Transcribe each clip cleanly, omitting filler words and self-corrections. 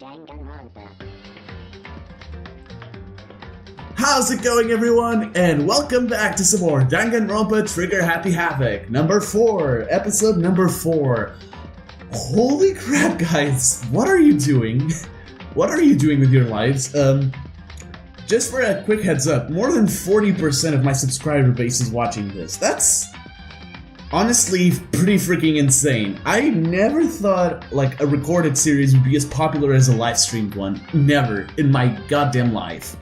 Danganronpa. How's it going, everyone? And welcome back to some more Danganronpa Trigger Happy Havoc, number 4, episode number 4. Holy crap, guys, what are you doing? What are you doing with your lives? Just for a quick heads up, more than 40% of my subscriber base is watching this. That's honestly pretty freaking insane. I never thought like a recorded series would be as popular as a live streamed one. Never in my goddamn life.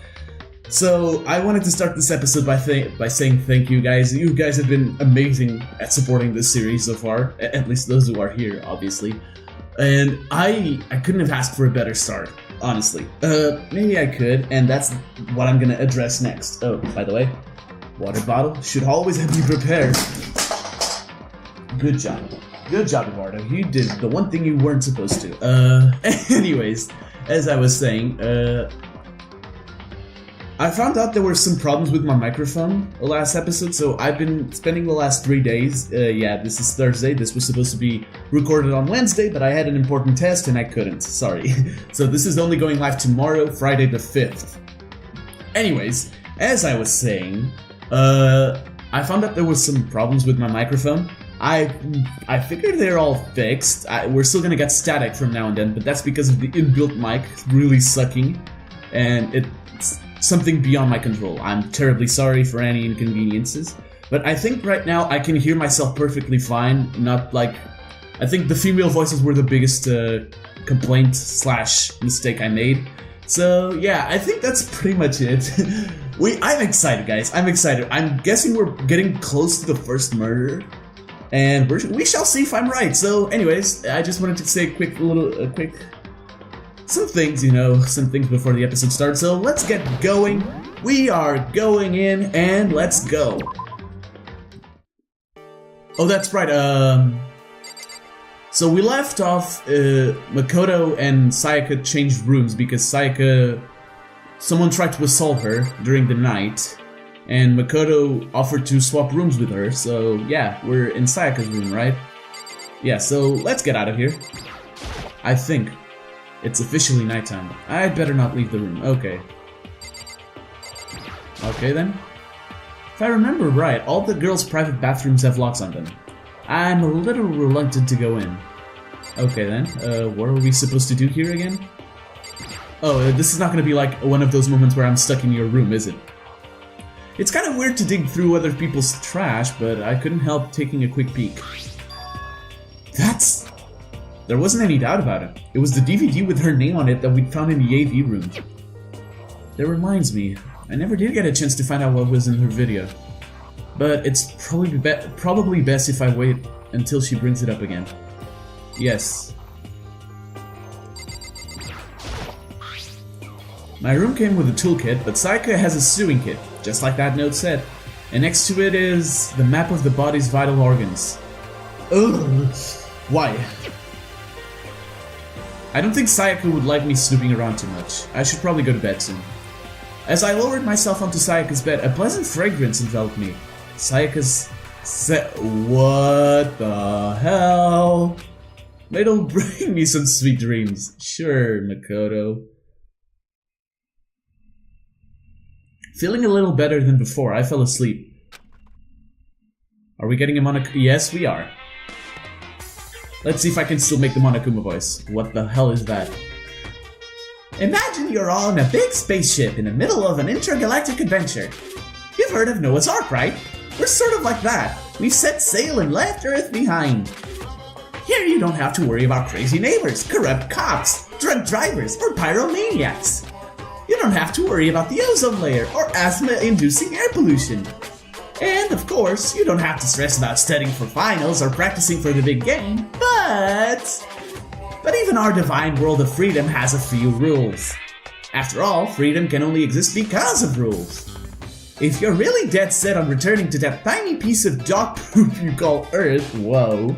So I wanted to start this episode by saying thank you guys. You guys have been amazing at supporting this series so far. At least those who are here, obviously. And I couldn't have asked for a better start, honestly. Maybe I could, and that's what I'm gonna address next. Oh, by the way, water bottle should always have you prepared. Good job. Good job, Eduardo. You did the one thing you weren't supposed to. Anyways, as I was saying, I found out there were some problems with my microphone the last episode, so I've been spending the last 3 days, yeah, this is Thursday, this was supposed to be recorded on Wednesday, but I had an important test and I couldn't, sorry. So this is only going live tomorrow, Friday the 5th. Anyways, as I was saying, I found out there was some problems with my microphone. I figured they're all fixed. We're still gonna get static from now and then, but that's because of the inbuilt mic really sucking, and it's something beyond my control. I'm terribly sorry for any inconveniences, but I think right now I can hear myself perfectly fine. Not like, I think the female voices were the biggest complaint / mistake I made. So yeah, I think that's pretty much it. I'm excited, guys. I'm excited. I'm guessing we're getting close to the first murder, and we shall see if I'm right. So anyways, I just wanted to say some things, some things before the episode starts. So let's get going. We are going in, and let's go. Oh, that's right. So we left off, Makoto and Sayaka changed rooms because someone tried to assault her during the night, and Makoto offered to swap rooms with her. So yeah, we're in Sayaka's room, right? Yeah, so let's get out of here. I think it's officially nighttime. I'd better not leave the room. Okay. Okay then. If I remember right, all the girls' private bathrooms have locks on them. I'm a little reluctant to go in. Okay then. What are we supposed to do here again? Oh, this is not gonna be like one of those moments where I'm stuck in your room, is it? It's kind of weird to dig through other people's trash, but I couldn't help taking a quick peek. There wasn't any doubt about it. It was the DVD with her name on it that we'd found in the AV room. That reminds me, I never did get a chance to find out what was in her video. But it's probably best if I wait until she brings it up again. Yes. My room came with a toolkit, but Sayaka has a sewing kit, just like that note said. And next to it is the map of the body's vital organs. Ugh. Why? I don't think Sayaka would like me snooping around too much. I should probably go to bed soon. As I lowered myself onto Sayaka's bed, a pleasant fragrance enveloped me. What the hell? It'll bring me some sweet dreams. Sure, Makoto. Feeling a little better than before, I fell asleep. Are we getting a Monokuma? Yes, we are. Let's see if I can still make the Monokuma voice. What the hell is that? Imagine you're all in a big spaceship in the middle of an intergalactic adventure. You've heard of Noah's Ark, right? We're sort of like that. We've set sail and left Earth behind. Here you don't have to worry about crazy neighbors, corrupt cops, drunk drivers, or pyromaniacs. You don't have to worry about the ozone layer or asthma-inducing air pollution. And, of course, you don't have to stress about studying for finals or practicing for the big game, but even our divine world of freedom has a few rules. After all, freedom can only exist because of rules. If you're really dead set on returning to that tiny piece of dog poop you call Earth, whoa,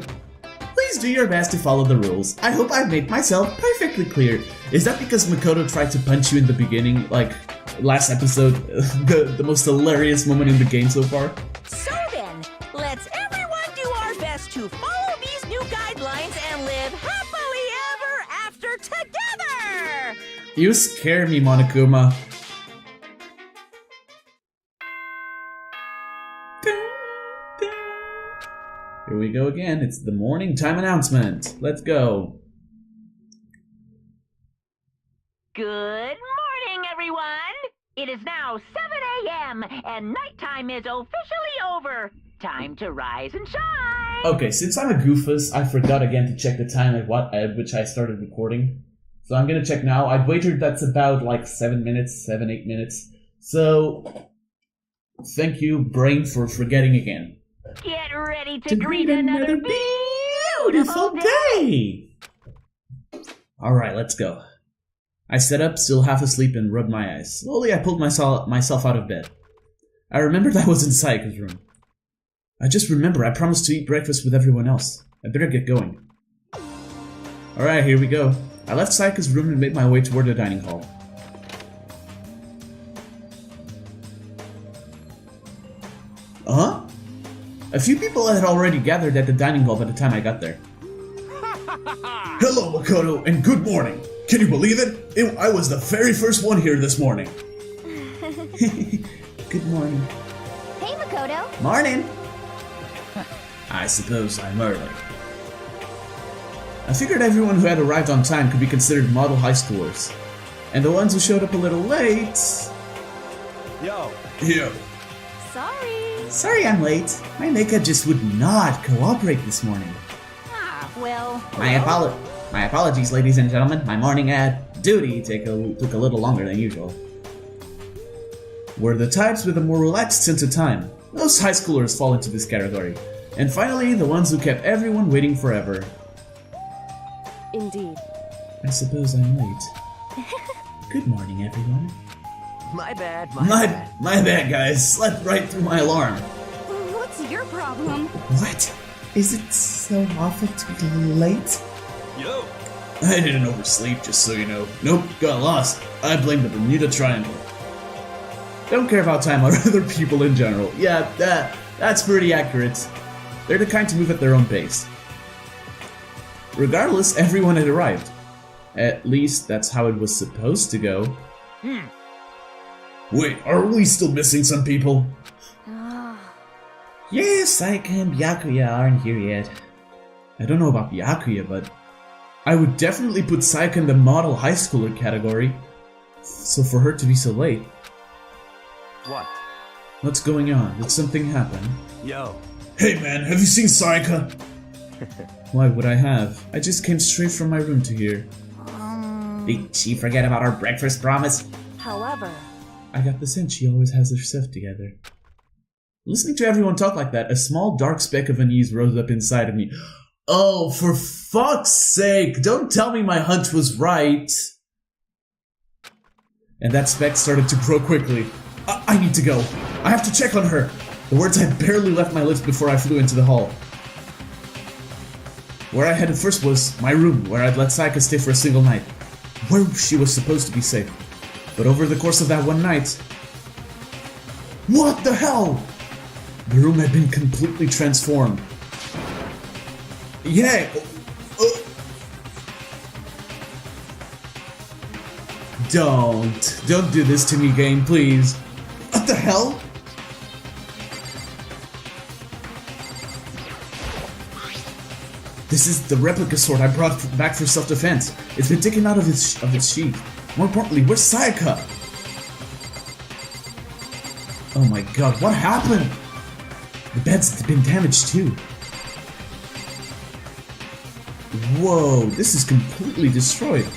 please do your best to follow the rules. I hope I've made myself perfectly clear. Is that because Makoto tried to punch you in the beginning, like last episode, the most hilarious moment in the game so far? So then, let's everyone do our best to follow these new guidelines and live happily ever after together! You scare me, Monokuma. Here we go again. It's the morning time announcement. Let's go. Good morning, everyone. It is now 7 a.m. and nighttime is officially over. Time to rise and shine. Okay, since I'm a goofus, I forgot again to check the time at which I started recording. So I'm gonna check now. I've wagered that's about like 7 minutes, 8 minutes. So, thank you, brain, for forgetting again. Get ready to greet another beautiful day! Alright, let's go. I sat up, still half asleep, and rubbed my eyes. Slowly, I pulled myself out of bed. I remembered I was in Sayaka's room. I just remember I promised to eat breakfast with everyone else. I better get going. Alright, here we go. I left Sayaka's room and made my way toward the dining hall. Huh? A few people had already gathered at the dining hall by the time I got there. Hello, Makoto, and good morning. Can you believe it? I was the very first one here this morning. Good morning. Hey, Makoto. Morning. I suppose I'm early. I figured everyone who had arrived on time could be considered model high schoolers. And the ones who showed up a little late... Yo. Sorry I'm late. My makeup just would not cooperate this morning. Well... My apologies, ladies and gentlemen. My morning duty took a little longer than usual. We're the types with a more relaxed sense of time. Most high schoolers fall into this category. And finally, the ones who kept everyone waiting forever. Indeed. I suppose I'm late. Good morning, everyone. My bad. My bad, guys. Slept right through my alarm. What's your problem? What? Is it so awful to be late? Yo. I didn't oversleep, just so you know. Nope, got lost. I blame the Bermuda Triangle. Don't care about time or other people in general. Yeah, that's pretty accurate. They're the kind to move at their own pace. Regardless, everyone had arrived. At least, that's how it was supposed to go. Wait, are we still missing some people? Yes, Sayaka and Byakuya aren't here yet. I don't know about Byakuya, but I would definitely put Sayaka in the model high schooler category. So for her to be so late... What? What's going on? Did something happen? Yo. Hey man, have you seen Sayaka? Why would I have? I just came straight from my room to here. Did she forget about our breakfast promise? However... I got the sense she always has her stuff together. Listening to everyone talk like that, a small dark speck of unease rose up inside of me. Oh, for fuck's sake, don't tell me my hunch was right. And that speck started to grow quickly. I need to go. I have to check on her. The words had barely left my lips before I flew into the hall. Where I headed first was my room, where I'd let Sayaka stay for a single night. Where she was supposed to be safe. But over the course of that one night... What the hell? The room had been completely transformed. Yeah. Don't do this to me, game, please. What the hell? This is the replica sword I brought back for self-defense. It's been taken out of its sheath. More importantly, where's Sayaka? Oh my god, what happened? The bed's been damaged too. Whoa, this is completely destroyed.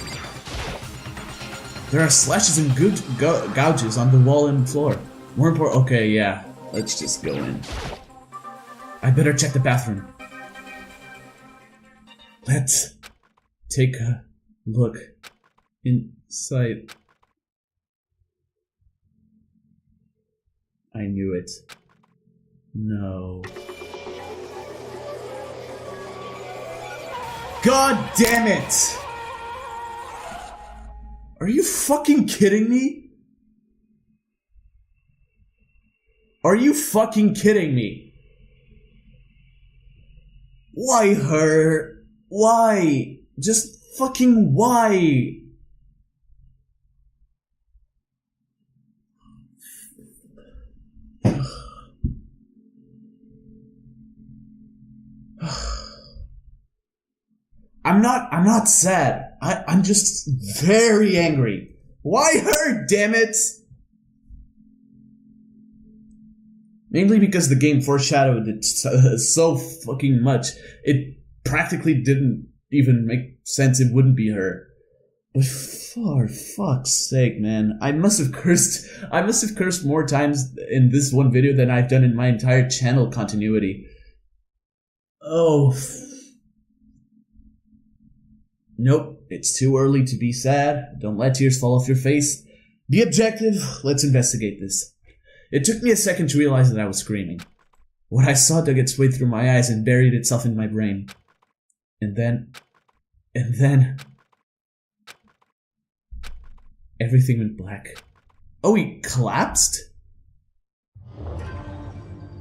There are slashes and gouges on the wall and floor. More important, okay, yeah, let's just go in. I better check the bathroom. Let's take a look inside. I knew it. No. God damn it! Are you fucking kidding me? Are you fucking kidding me? Why her? Why? Just fucking why? I'm not sad. I'm just very angry. Why her, damn it? Mainly because the game foreshadowed it so fucking much. It practically didn't even make sense it wouldn't be her. But for fuck's sake, man. I must have cursed more times in this one video than I've done in my entire channel continuity. Oh. Nope, it's too early to be sad. Don't let tears fall off your face. Be objective. Let's investigate this. It took me a second to realize that I was screaming. What I saw dug its way through my eyes and buried itself in my brain. And then... everything went black. Oh, he collapsed?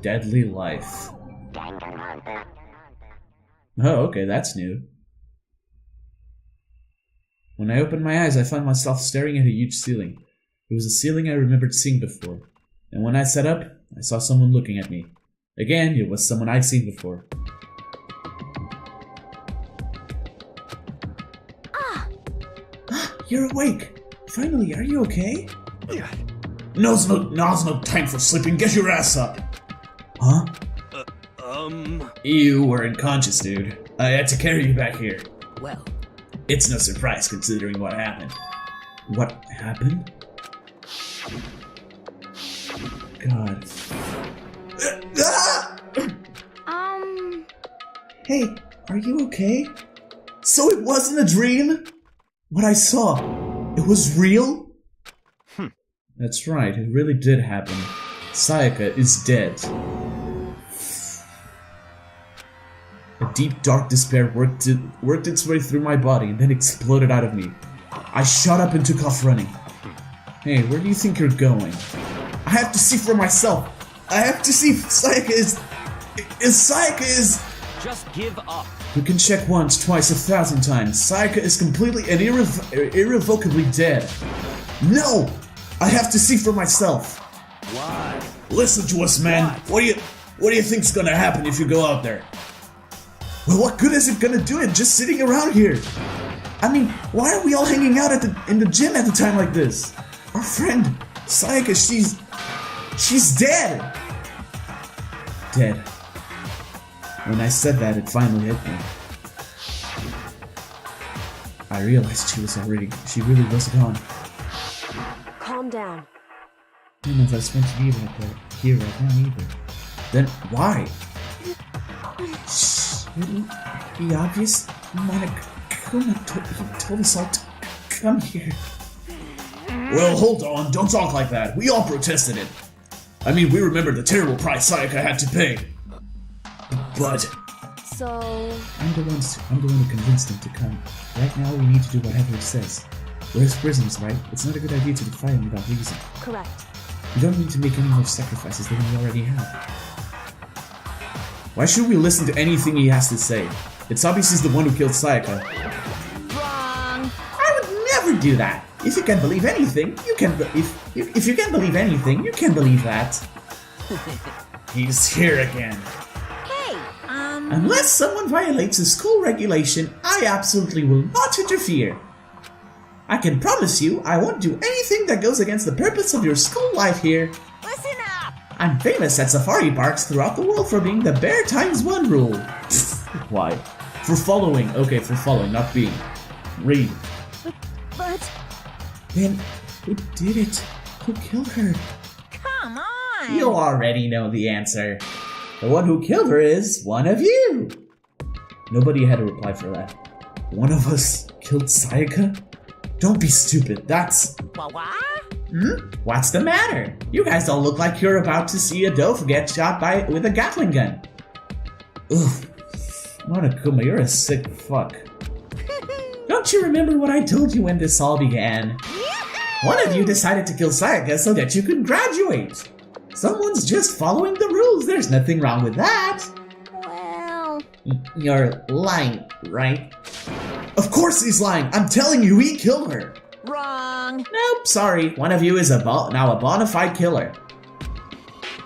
Deadly life. Oh, okay, that's new. When I opened my eyes, I found myself staring at a huge ceiling. It was a ceiling I remembered seeing before. And when I sat up, I saw someone looking at me. Again, it was someone I'd seen before. You're awake! Finally, are you okay? Now's no time for sleeping. Get your ass up! Huh? You were unconscious, dude. I had to carry you back here. Well, it's no surprise considering what happened. What happened? God. Hey, are you okay? So it wasn't a dream? What I saw, it was real? That's right, it really did happen. Sayaka is dead. A deep, dark despair worked its way through my body and then exploded out of me. I shot up and took off running. Hey, where do you think you're going? I have to see for myself. I have to see if Sayaka is... Sayaka is... Just give up. You can check once, twice, 1,000 times. Sayaka is completely and irrevocably dead. No! I have to see for myself. Why? Listen to us, man. What do you think's gonna happen if you go out there? Well, what good is it gonna do it just sitting around here? I mean, why are we all hanging out in the gym at a time like this? Our friend, Sayaka, she's dead! Dead. When I said that, it finally hit me. I realized she really was gone. Calm down. None of us meant to be here right now either. Then why? Shouldn't it be obvious? Monokuma told us all to come here. Well, hold on, don't talk like that. We all protested it. I mean, we remember the terrible price Sayaka had to pay. But... So... I'm the one who convinced him to come. Right now, we need to do whatever he says. We're his prisoners, right? It's not a good idea to defy him without reason. Correct. We don't need to make any more sacrifices than we already have. Why should we listen to anything he has to say? It's obvious he's the one who killed Sayaka. wrong. I would never do that! If you can believe anything, you can if you can believe anything, you can believe that. He's here again. Hey, Unless someone violates a school regulation, I absolutely will not interfere. I can promise you I won't do anything that goes against the purpose of your school life here. listen up. I'm famous at safari parks throughout the world for being the bear times one rule. Why? For following. Okay, for following, not being. Read. But... Then, who did it? Who killed her? Come on. You already know the answer. The one who killed her is one of you. Nobody had a reply for that. One of us killed Sayaka? Don't be stupid, that's... What? What's the matter? You guys all look like you're about to see a doof get shot with a Gatling gun. Ugh. Monokuma, you're a sick fuck. Don't you remember what I told you when this all began? One of you decided to kill Sayaka so that you could graduate. Someone's just following the rules. There's nothing wrong with that. Well... You're lying, right? Of course he's lying. I'm telling you, he killed her. Wrong. Nope, sorry. One of you is now a bona fide killer.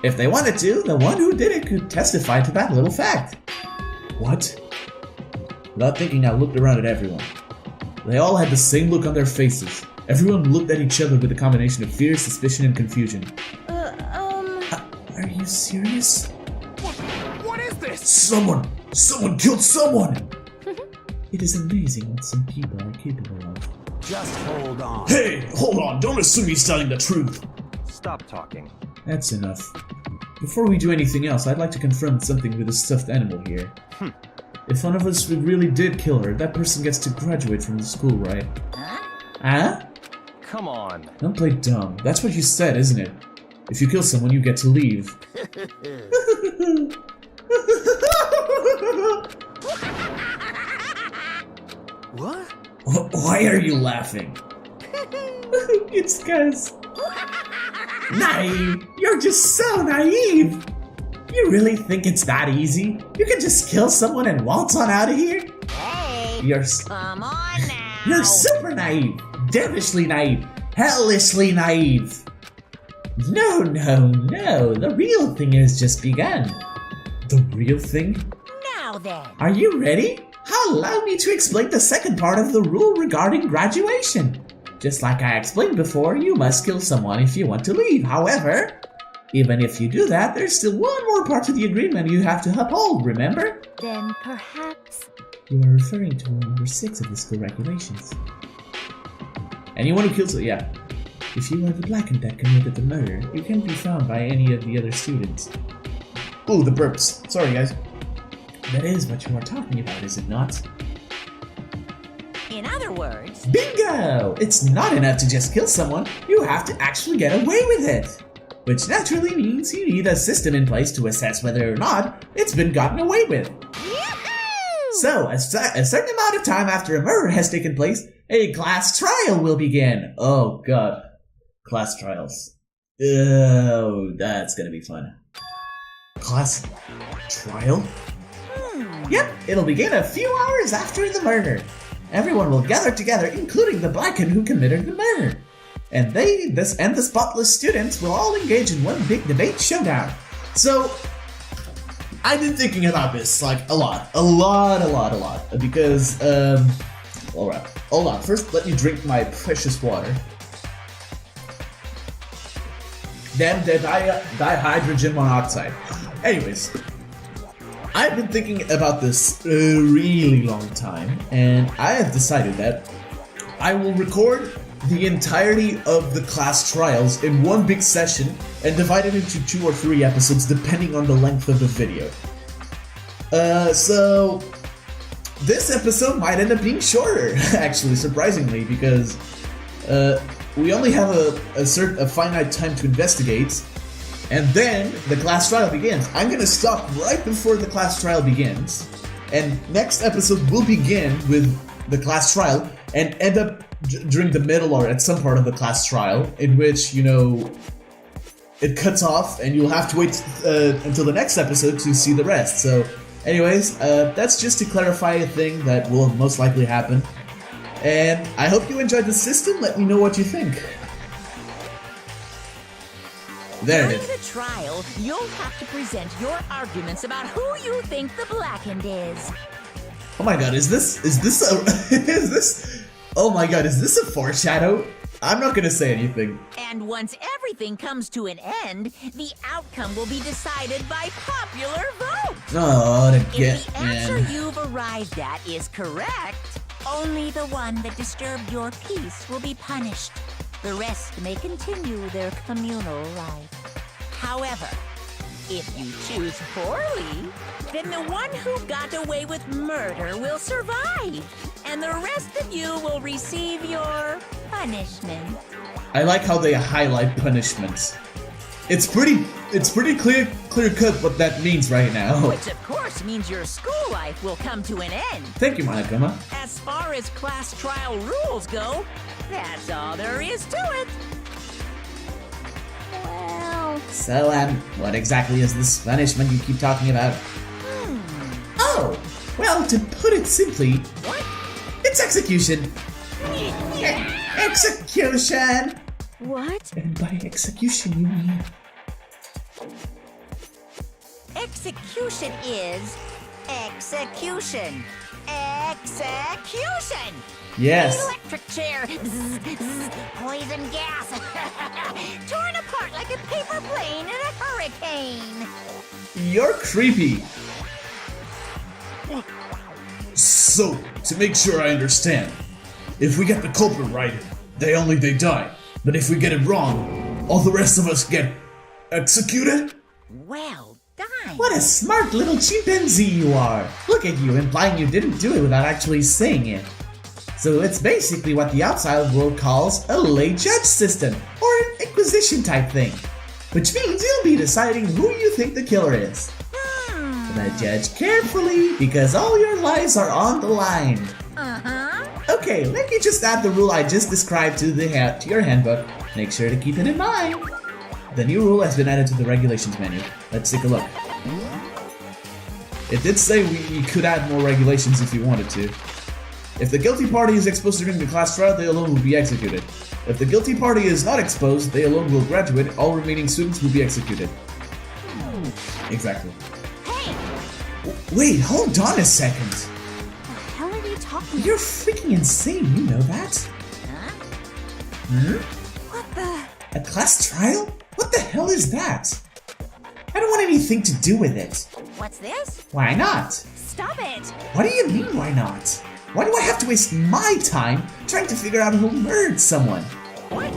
If they wanted to, the one who did it could testify to that little fact. What? Without thinking, I looked around at everyone. They all had the same look on their faces. Everyone looked at each other with a combination of fear, suspicion, and confusion. Are you serious? What is this? Someone killed someone! It is amazing what some people are capable of. Just hold on. Hey, hold on, don't assume he's telling the truth. Stop talking. That's enough. Before we do anything else, I'd like to confirm something with the stuffed animal here. If one of us really did kill her, that person gets to graduate from the school, right? Huh? Come on. Don't play dumb. That's what you said, isn't it? If you kill someone, you get to leave. What? Why are you laughing? It's cause... Naive! You're just so naive! You really think it's that easy? You can just kill someone and waltz on out of here? Hey, You're come on now. You're super naive! Devilishly naive! Hellishly naive! No, the real thing has just begun. The real thing? Now then. Are you ready? Allow me to explain the second part of the rule regarding graduation. Just like I explained before, you must kill someone if you want to leave. However, even if you do that, there's still one more part to the agreement you have to uphold, remember? Then perhaps... You are referring to rule number 6 of the school regulations. Anyone who kills it, yeah. If you are the blackened that committed the murder, you can be found by any of the other students. Ooh, the burps. Sorry, guys. That is what you are talking about, is it not? In other words... Bingo! It's not enough to just kill someone, you have to actually get away with it. Which naturally means you need a system in place to assess whether or not it's been gotten away with. So, a certain amount of time after a murder has taken place, a class trial will begin. Oh god. Class trials. Oh, that's gonna be fun. Class trial? Yep, it'll begin a few hours after the murder. Everyone will gather together, including the blackened who committed the murder. And the spotless students will all engage in one big debate showdown. So, I've been thinking about this, like, a lot. Because, alright. Hold on, first let me drink my precious water. Then dihydrogen monoxide. Anyways, I've been thinking about this a really long time, and I have decided that I will record the entirety of the class trials in one big session and divide it into 2 or 3 episodes depending on the length of the video. So this episode might end up being shorter, actually, surprisingly, because we only have a finite time to investigate, and then the class trial begins. I'm gonna stop right before the class trial begins, and next episode will begin with the class trial and end up during the middle or at some part of the class trial, in which, you know, it cuts off and you'll have to wait until the next episode to see the rest. So anyways, that's just to clarify a thing that will most likely happen. And I hope you enjoyed the system. Let me know what you think. There it During is. the trial, you'll have to present your arguments about who you think the blackened is. Oh my god, is this oh my god, is this a foreshadow? I'm not gonna say anything. And once everything comes to an end, the outcome will be decided by popular vote. Oh, If get the answer man. you've arrived at is correct, only the one that disturbed your peace will be punished. The rest may continue their communal life. However, if you choose poorly, then the one who got away with murder will survive, and the rest of you will receive your punishment. I like how they highlight punishments. It's pretty clear cut what that means right now. Which of course means your school life will come to an end. Thank you, Monokuma. As far as class trial rules go, that's all there is to it. Well... So, what exactly is this punishment you keep talking about? Oh, well, to put it simply, What? it's execution. Execution! What? And by execution, you mean... Execution is execution. Execution! Yes. Electric chair! Zzz, zzz, poison gas! Torn apart like a paper plane in a hurricane! You're creepy. So, to make sure I understand, if we get the culprit right, they die. But if we get it wrong, all the rest of us get executed? Well done! What a smart little chimpanzee you are! Look at you, implying you didn't do it without actually saying it. So it's basically what the outside world calls a lay judge system, or an inquisition type thing. Which means you'll be deciding who you think the killer is. But judge carefully, because all your lives are on the line. Okay, let me just add the rule I just described to your handbook. Make sure to keep it in mind. The new rule has been added to the regulations menu. Let's take a look. It did say we could add more regulations if we wanted to. If the guilty party is exposed during the class trial, they alone will be executed. If the guilty party is not exposed, they alone will graduate. All remaining students will be executed. Exactly. Hey! Wait, hold on a second. The hell are you talking You're freaking insane, you know that? What the? A class trial? What the hell is that? I don't want anything to do with it. What's this? Why not? Stop it! What do you mean, why not? Why do I have to waste my time trying to figure out who murdered someone? What?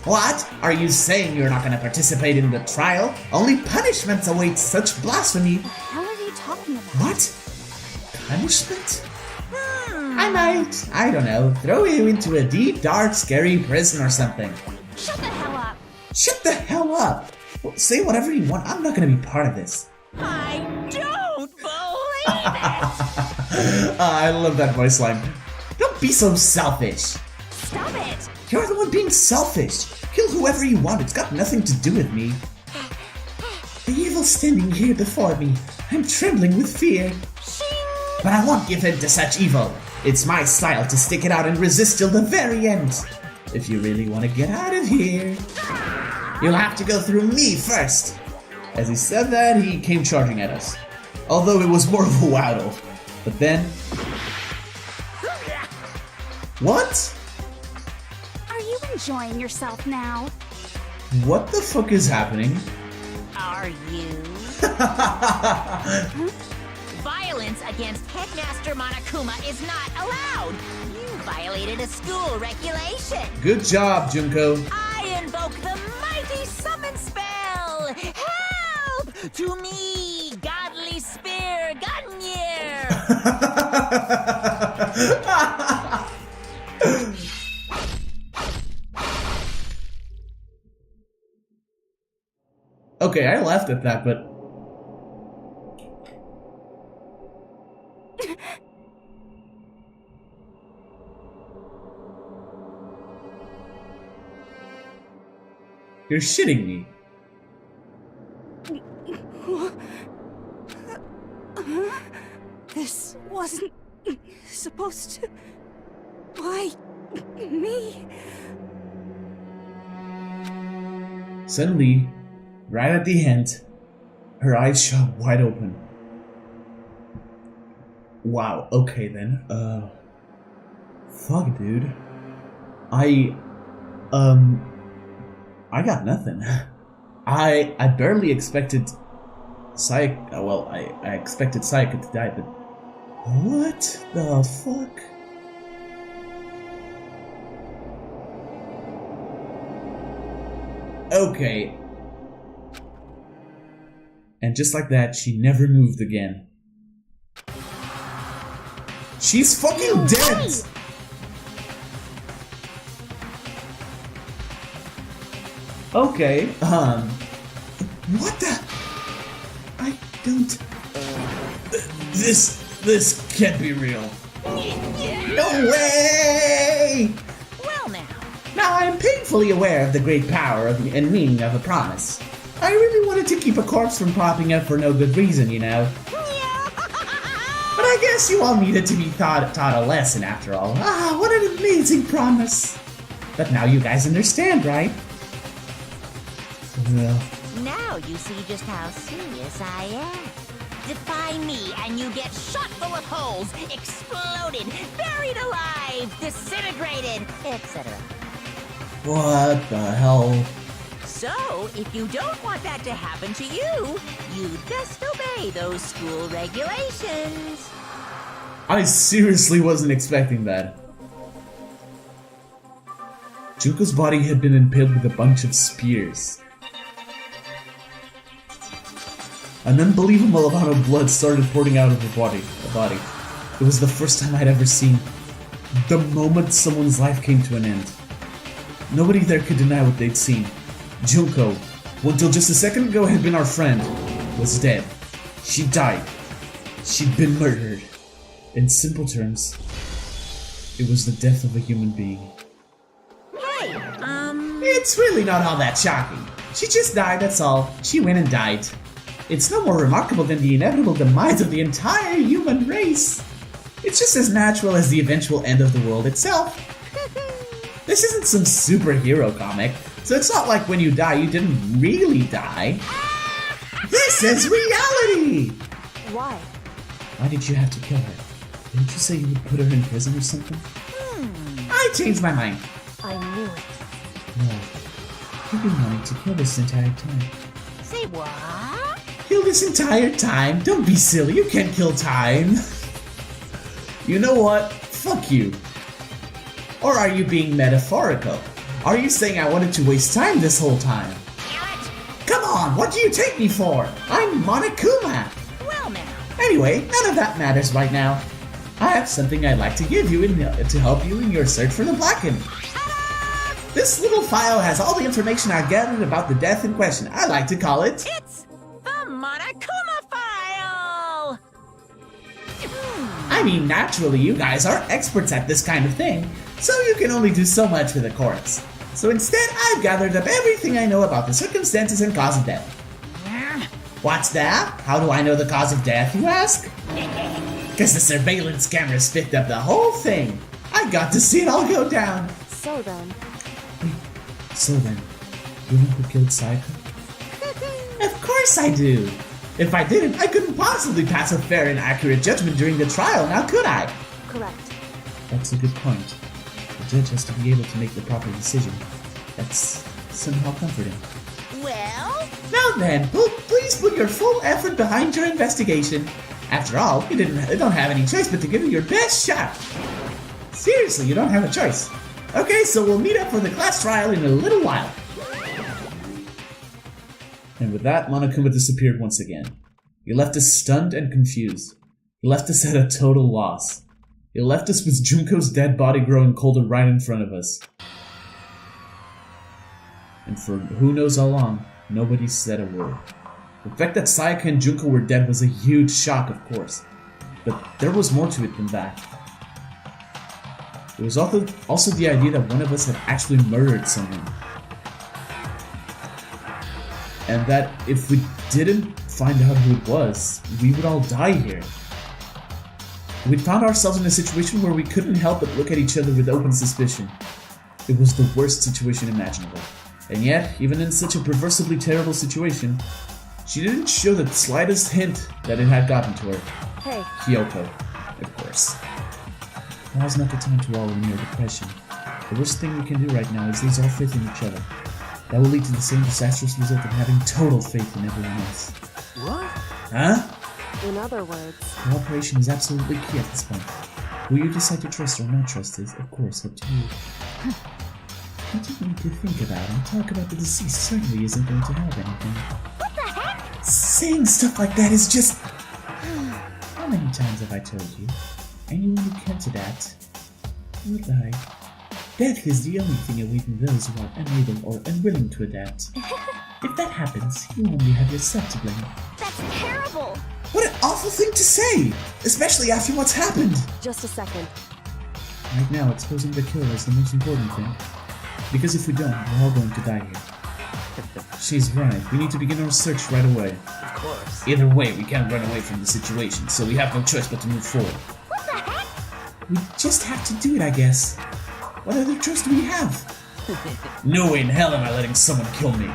What? Are you saying you're not going to participate in the trial? Only punishments await such blasphemy. The hell are you talking about? What? Punishment? I might, I don't know, throw you into a deep, dark, scary prison or something. Shut the hell up! Shut the hell up! Well, say whatever you want, I'm not going to be part of this. I don't believe it! I love that voice line. Don't be so selfish. Stop it! You're the one being selfish. Kill whoever you want, it's got nothing to do with me. The evil standing here before me. I'm trembling with fear. But I won't give in to such evil. It's my style to stick it out and resist till the very end. If you really want to get out of here, you'll have to go through me first. As he said that, he came charging at us. Although it was more of a waddle. But then... What? Are you enjoying yourself now? What the fuck is happening? Are you? Violence against Headmaster Monokuma is not allowed! You violated a school regulation! Good job, Junko. I invoke the mighty summon spell! Help! To me, godly spear, Gunyear! Okay, I laughed at that, but... You're shitting me. This wasn't supposed to... Why me? Suddenly, right at the end, her eyes shot wide open. Wow, okay then. Fuck, dude. I got nothing. I barely expected I expected Sayaka to die, but what the fuck? Okay. And just like that, she never moved again. She's fucking dead! Okay, what the? I don't... This can't be real. No way! Well now. Now I am painfully aware of the great power and meaning of a promise. I really wanted to keep a corpse from popping up for no good reason, you know. But I guess you all needed to be taught a lesson after all. Ah, what an amazing promise. But now you guys understand, right? Well, Now you see just how serious I am. Defy me and you get shot full of holes, exploded, buried alive, disintegrated, etc. What the hell? So, if you don't want that to happen to you, you'd best obey those school regulations. I seriously wasn't expecting that. Junko's body had been impaled with a bunch of spears. An unbelievable amount of blood started pouring out of her body. It was the first time I'd ever seen the moment someone's life came to an end. Nobody there could deny what they'd seen. Junko, who until just a second ago had been our friend, was dead. She died. She'd been murdered. In simple terms, it was the death of a human being. Hey, It's really not all that shocking. She just died, that's all. She went and died. It's no more remarkable than the inevitable demise of the entire human race. It's just as natural as the eventual end of the world itself. This isn't some superhero comic, so it's not like when you die, you didn't really die. This is reality! Why? Why did you have to kill her? Didn't you say you would put her in prison or something? I changed my mind. I knew it. No. You've been wanting to kill this entire time. say what? Kill this entire time? Don't be silly, you can't kill time. You know what? Fuck you. Or are you being metaphorical? Are you saying I wanted to waste time this whole time? Come on, what do you take me for? I'm Monokuma. Well now. Anyway, none of that matters right now. I have something I'd like to give you to help you in your search for the Blackened. This little file has all the information I gathered about the death in question. I like to call it... It's the Monokuma file! I mean, naturally, you guys are experts at this kind of thing, so you can only do so much with a corpse. So instead, I've gathered up everything I know about the circumstances and cause of death. What's that? How do I know the cause of death, you ask? Because the surveillance cameras picked up the whole thing. I got to see it all go down. So then, You know who killed Saika? Of course I do! If I didn't, I couldn't possibly pass a fair and accurate judgment during the trial, now could I? correct. That's a good point. The judge has to be able to make the proper decision. That's somehow comforting. Well, Now then, please put your full effort behind your investigation. After all, you don't have any choice but to give it your best shot. Seriously, you don't have a choice. Okay, so we'll meet up for the class trial in a little while. And with that, Monokuma disappeared once again. He left us stunned and confused. He left us at a total loss. He left us with Junko's dead body growing colder right in front of us. And for who knows how long, nobody said a word. The fact that Sayaka and Junko were dead was a huge shock, of course. But there was more to it than that. There was also the idea that one of us had actually murdered someone. And that if we didn't find out who it was, we would all die here. We'd found ourselves in a situation where we couldn't help but look at each other with open suspicion. It was the worst situation imaginable. And yet, even in such a perversively terrible situation, she didn't show the slightest hint that it had gotten to her. Hey, Kyoko, of course. Now's not the time to wallow in your depression. The worst thing we can do right now is lose all faith in each other. That will lead to the same disastrous result of having total faith in everyone else. What? Huh? in other words, Cooperation is absolutely key at this point. Who you decide to trust or not trust is, of course, up to you. What you need to think about and talk about the deceased certainly isn't going to help anything. What the heck? Saying stuff like that is just... How many times have I told you? Anyone who can to that will die. Death is the only thing awaiting those who are unable or unwilling to adapt. If that happens, you only have yourself to blame. That's terrible. What an awful thing to say! Especially after what's happened! just a second. Right now, exposing the killer is the most important thing. Because if we don't, we're all going to die here. She's right. We need to begin our search right away. Of course. Either way, we can't run away from the situation, so we have no choice but to move forward. What the heck? We just have to do it, I guess. What other choice do we have? No way in hell am I letting someone kill me.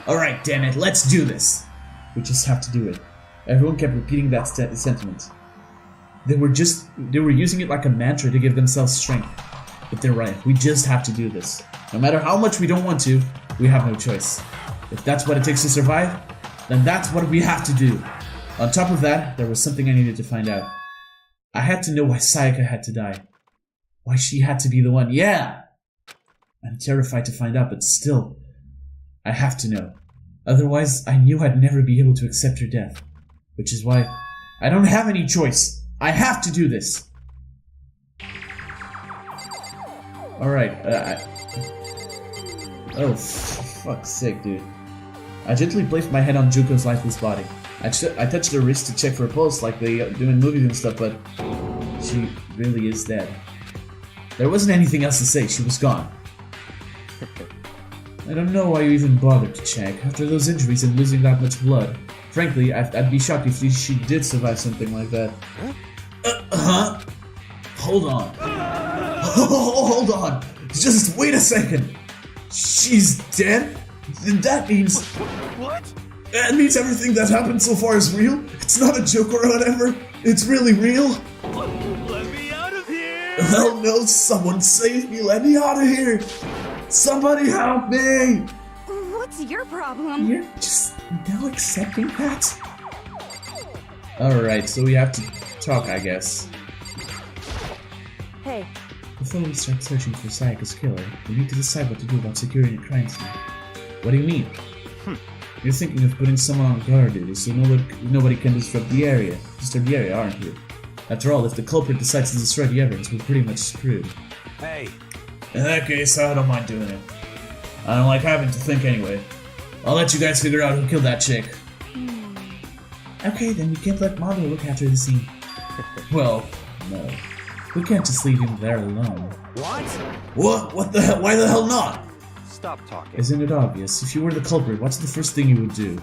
Alright, damn it, let's do this. We just have to do it. Everyone kept repeating that sentiment. They were using it like a mantra to give themselves strength. But they're right, we just have to do this. No matter how much we don't want to, we have no choice. If that's what it takes to survive, then that's what we have to do. On top of that, there was something I needed to find out. I had to know why Sayaka had to die. Why she had to be the one. Yeah! I'm terrified to find out, but still, I have to know. Otherwise, I knew I'd never be able to accept her death. Which is why I don't have any choice. I have to do this. Alright, oh, fuck's sake, dude. I gently placed my head on Juko's lifeless body. I touched her wrist to check for a pulse like they do in movies and stuff, but she really is dead. There wasn't anything else to say, she was gone. I don't know why you even bothered to check. After those injuries and losing that much blood, frankly, I'd be shocked if she did survive something like that. Hold on. Hold on. Just wait a second. She's dead? Then that means... What? That means everything that happened so far is real? It's not a joke or whatever? It's really real? Let me out of here! Oh no, someone save me, let me out of here! Somebody help me! What's your problem? You're just now accepting that? Alright, so we have to talk, I guess. Hey, Before we start searching for Sayaka's killer, we need to decide what to do about securing a crime scene. What do you mean? You're thinking of putting someone on guard duty so nobody can disturb the area, aren't you? After all, if the culprit decides to destroy the evidence, we're pretty much screwed. Hey. In that case, I don't mind doing it. I don't like having to think anyway. I'll let you guys figure out who killed that chick. Okay, then we can't let Mondo look after the scene. Well, no. We can't just leave him there alone. What? What? What the hell? Why the hell not? Stop talking. Isn't it obvious? If you were the culprit, what's the first thing you would do?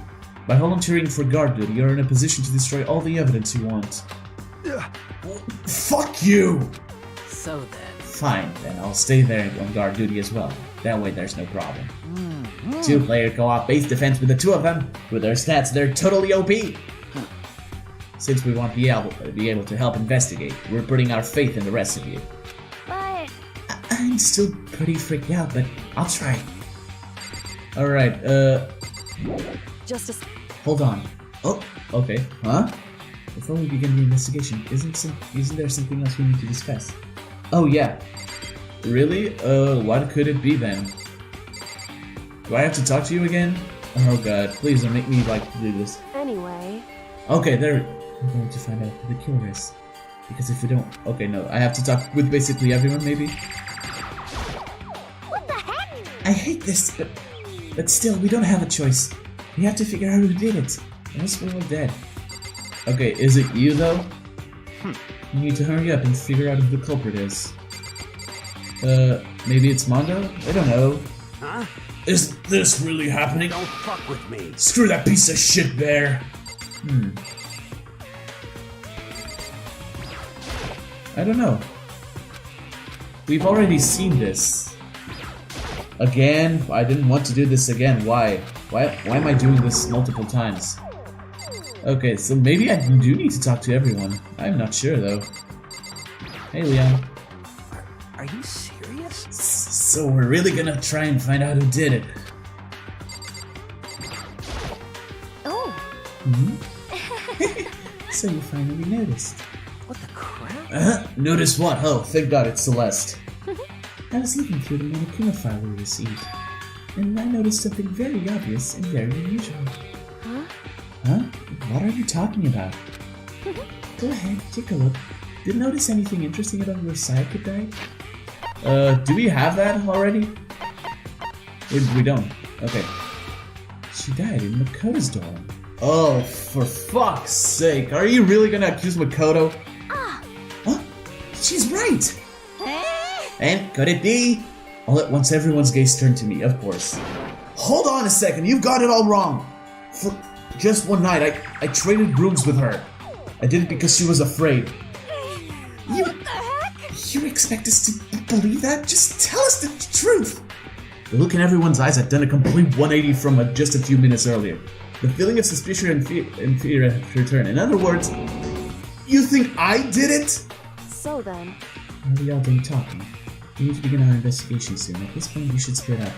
By volunteering for guard duty, you're in a position to destroy all the evidence you want. Fuck you! So then. Fine, then I'll stay there on guard duty as well. That way there's no problem. Two-player co-op base defense with the two of them. With their stats, they're totally OP. Since we won't be able to help investigate, we're putting our faith in the rest of you. But... I'm still pretty freaked out, but I'll try. Alright, just a hold on. Oh, okay. Huh? Before we begin the investigation, isn't there something else we need to discuss? Oh, yeah. Really? What could it be then? Do I have to talk to you again? Oh god, please don't make me do this. Anyway. Okay, we're going to find out who the killer is. Because if we don't... Okay, no, I have to talk with basically everyone, maybe? What the heck? I hate this, but still, we don't have a choice. We have to figure out who did it. Else we're all dead. Okay, is it you, though? You need to hurry up and figure out who the culprit is. Maybe it's Mondo? I don't know. Huh? Is this really happening? Don't fuck with me. Screw that piece of shit bear! I don't know. We've already seen this. Again? I didn't want to do this again. Why? Why am I doing this multiple times? Okay, so maybe I do need to talk to everyone. I'm not sure, though. Hey, Leon. Are you serious? So we're really gonna try and find out who did it. Oh. So you finally noticed. What the crap? Notice what? Oh, thank God it's Celeste. I was looking through the Monokuma file we received, and I noticed something very obvious and very unusual. Huh? Huh? What are you talking about? Go ahead, take a look. Did you notice anything interesting about where Sayaka died? Do we have that already? We don't. Okay. She died in Makoto's dorm. Oh, for fuck's sake. Are you really gonna accuse Makoto? What? She's right! And could it be? All at once everyone's gaze turned to me, of course. Hold on a second, you've got it all wrong! For just one night, I traded rooms with her. I did it because she was afraid. What the heck? You expect us to believe that? Just tell us the truth! The look in everyone's eyes had done a complete 180 from just a few minutes earlier. The feeling of suspicion and fear have returned. In other words, you think I did it? So then, Why are we all done talking? We need to begin our investigation soon. At this point, we should split up.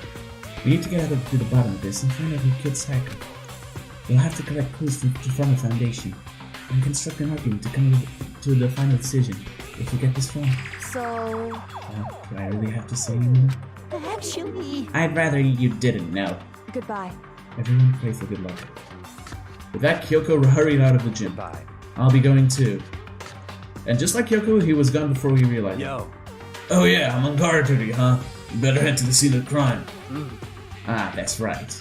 We need to get to the bottom of this and find out who killed Psycho. We'll have to collect clues to form a foundation and construct an argument to come to the final decision. If we get this far. so... Do I really have to say anymore? Actually, I'd rather you didn't know. Goodbye. Everyone pray for good luck. With that, Kyoko hurried out of the gym. Bye. I'll be going too. And just like Kyoko, he was gone before we realized it. Yo. Oh yeah, I'm on guard duty, huh? You better head to the scene of the crime. Ah, that's right.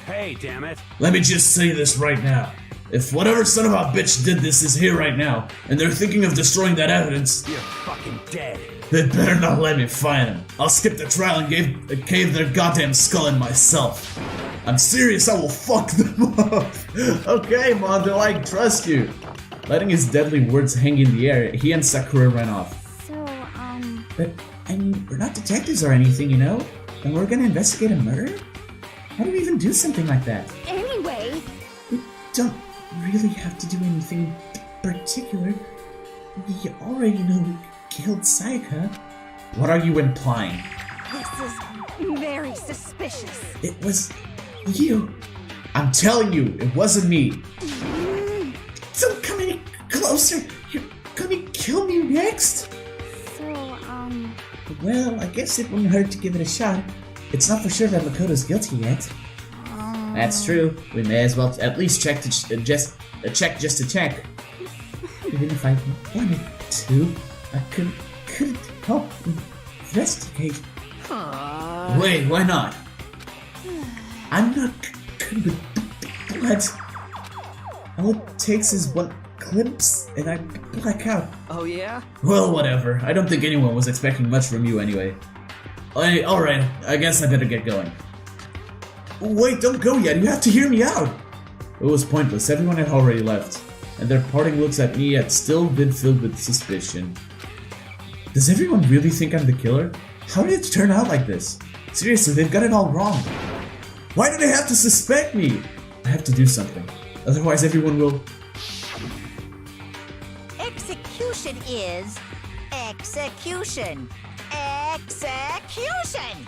Hey, damn it. Let me just say this right now. If whatever son of a bitch did this is here right now, and they're thinking of destroying that evidence, You're fucking dead. they better not let me find him. I'll skip the trial and cave their goddamn skull in myself. I'm serious, I will fuck them up. Okay, Mondo, I trust you. Letting his deadly words hang in the air, he and Sakura ran off. So, But, I mean, we're not detectives or anything, you know? And we're gonna investigate a murder? How do we even do something like that? anyway, We don't really have to do anything particular. We already know we killed Sayaka. What are you implying? this is very suspicious. It was you. I'm telling you, it wasn't me. Don't come any closer. You're gonna kill me next? So, Well, I guess it wouldn't hurt to give it a shot. It's not for sure that Makoto's guilty yet. That's true. We may as well at least check just to check. Even if I wanted to, I couldn't help investigate. Wait, why not? I'm not good with blood. All it takes is one glimpse, and I black out. Oh, yeah? Well, whatever. I don't think anyone was expecting much from you anyway. Alright, I guess I better get going. Wait, don't go yet. You have to hear me out. It was pointless. Everyone had already left, and their parting looks at me had still been filled with suspicion. Does everyone really think I'm the killer? How did it turn out like this? Seriously, they've got it all wrong. Why do they have to suspect me? I have to do something. Otherwise, everyone will... execution is execution. Execution!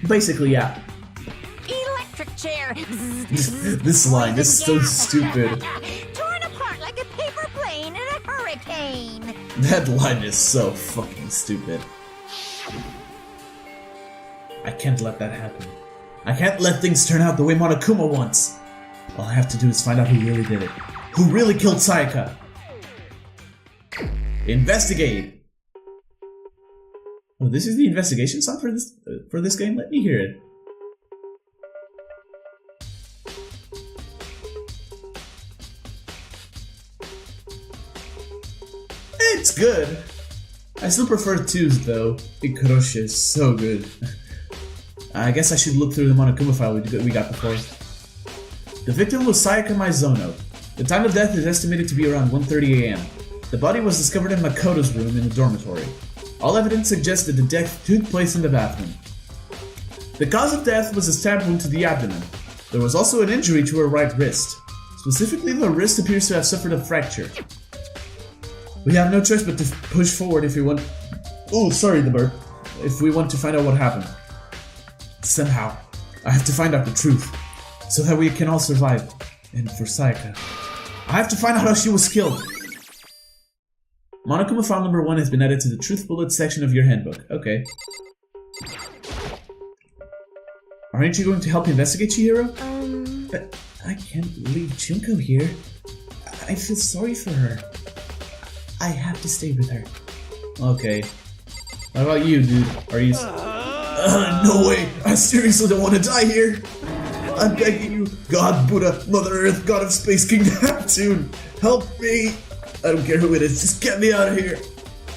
Basically, yeah. Electric chair. This line is so stupid. Torn apart like a paper plane in a hurricane. That line is so fucking stupid. I can't let that happen. I can't let things turn out the way Monokuma wants. All I have to do is find out who really did it. Who really killed Sayaka? Investigate! Oh, this is the investigation song for this game? Let me hear it. It's good. I still prefer 2's though. Ikuroshi is so good. I guess I should look through the Monokuma file we got before. The victim was Sayaka Maizono. The time of death is estimated to be around 1:30 a.m. The body was discovered in Makoto's room in the dormitory. All evidence suggests that the death took place in the bathroom. The cause of death was a stab wound to the abdomen. There was also an injury to her right wrist. Specifically, the wrist appears to have suffered a fracture. We have no choice but to push forward if we want... Oh, sorry, the bird. If we want to find out what happened. Somehow, I have to find out the truth, so that we can all survive. And for Sayaka, I have to find out how she was killed. Monokuma file number 1 has been added to the Truth Bullet section of your handbook. Okay. Aren't you going to help investigate, Chihiro? But I can't leave Junko here. I feel sorry for her. I have to stay with her. Okay. What about you, dude? Are you... no way! I seriously don't want to die here! I'm begging you, God, Buddha, Mother Earth, God of Space, King Neptune! Help me! I don't care who it is, just get me out of here!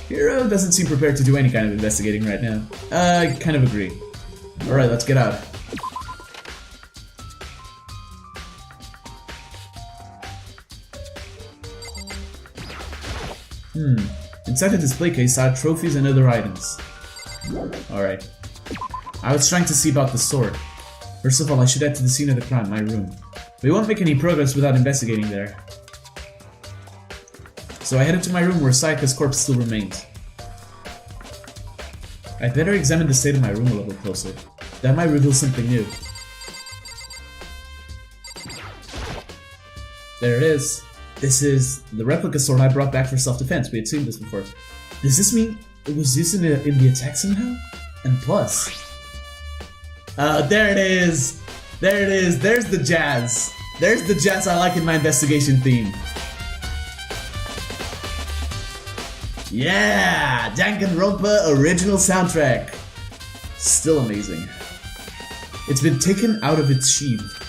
Hiro doesn't seem prepared to do any kind of investigating right now. I kind of agree. Alright, let's get out. Inside the display case are trophies and other items. Alright. I was trying to see about the sword. First of all, I should head to the scene of the crime, my room. We won't make any progress without investigating there. So I headed to my room where Sayaka's corpse still remained. I'd better examine the state of my room a little closer. That might reveal something new. There it is. This is the replica sword I brought back for self-defense. We had seen this before. Does this mean it was used in the attack somehow? And plus... there it is! There it is! There's the jazz! There's the jazz I like in my investigation theme. Yeah! Danganronpa original soundtrack. Still amazing. It's been taken out of its sheath.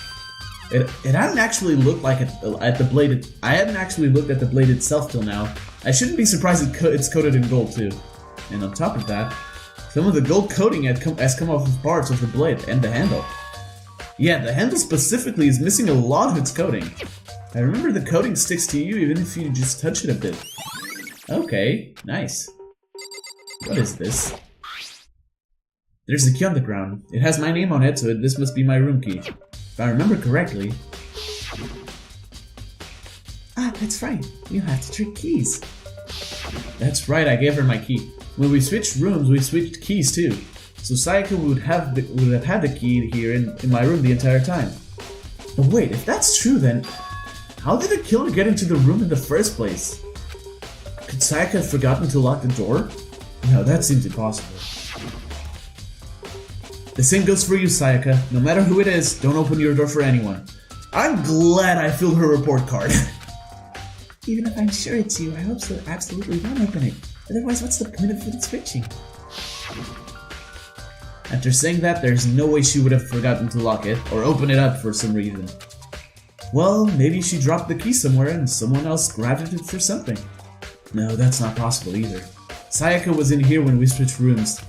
It hadn't actually looked like at the blade. I hadn't actually looked at the blade itself till now. I shouldn't be surprised it's coated in gold too. And on top of that, some of the gold coating has come off of parts of the blade and the handle. Yeah, the handle specifically is missing a lot of its coating. I remember the coating sticks to you even if you just touch it a bit. Okay, nice. What is this? There's a key on the ground. It has my name on it, so this must be my room key. If I remember correctly... Ah, that's right. You have to trick keys. That's right, I gave her my key. When we switched rooms, we switched keys too. So Sayaka would have had the key here in my room the entire time. But wait, if that's true then... How did the killer get into the room in the first place? Could Sayaka have forgotten to lock the door? No, that seems impossible. The same goes for you, Sayaka. No matter who it is, don't open your door for anyone. I'm glad I filled her report card. Even if I'm sure it's you, I hope so absolutely won't open it. Otherwise, what's the point of switching? After saying that, there's no way she would have forgotten to lock it, or open it up for some reason. Well, maybe she dropped the key somewhere and someone else grabbed it for something. No, that's not possible either. Sayaka was in here when we switched rooms.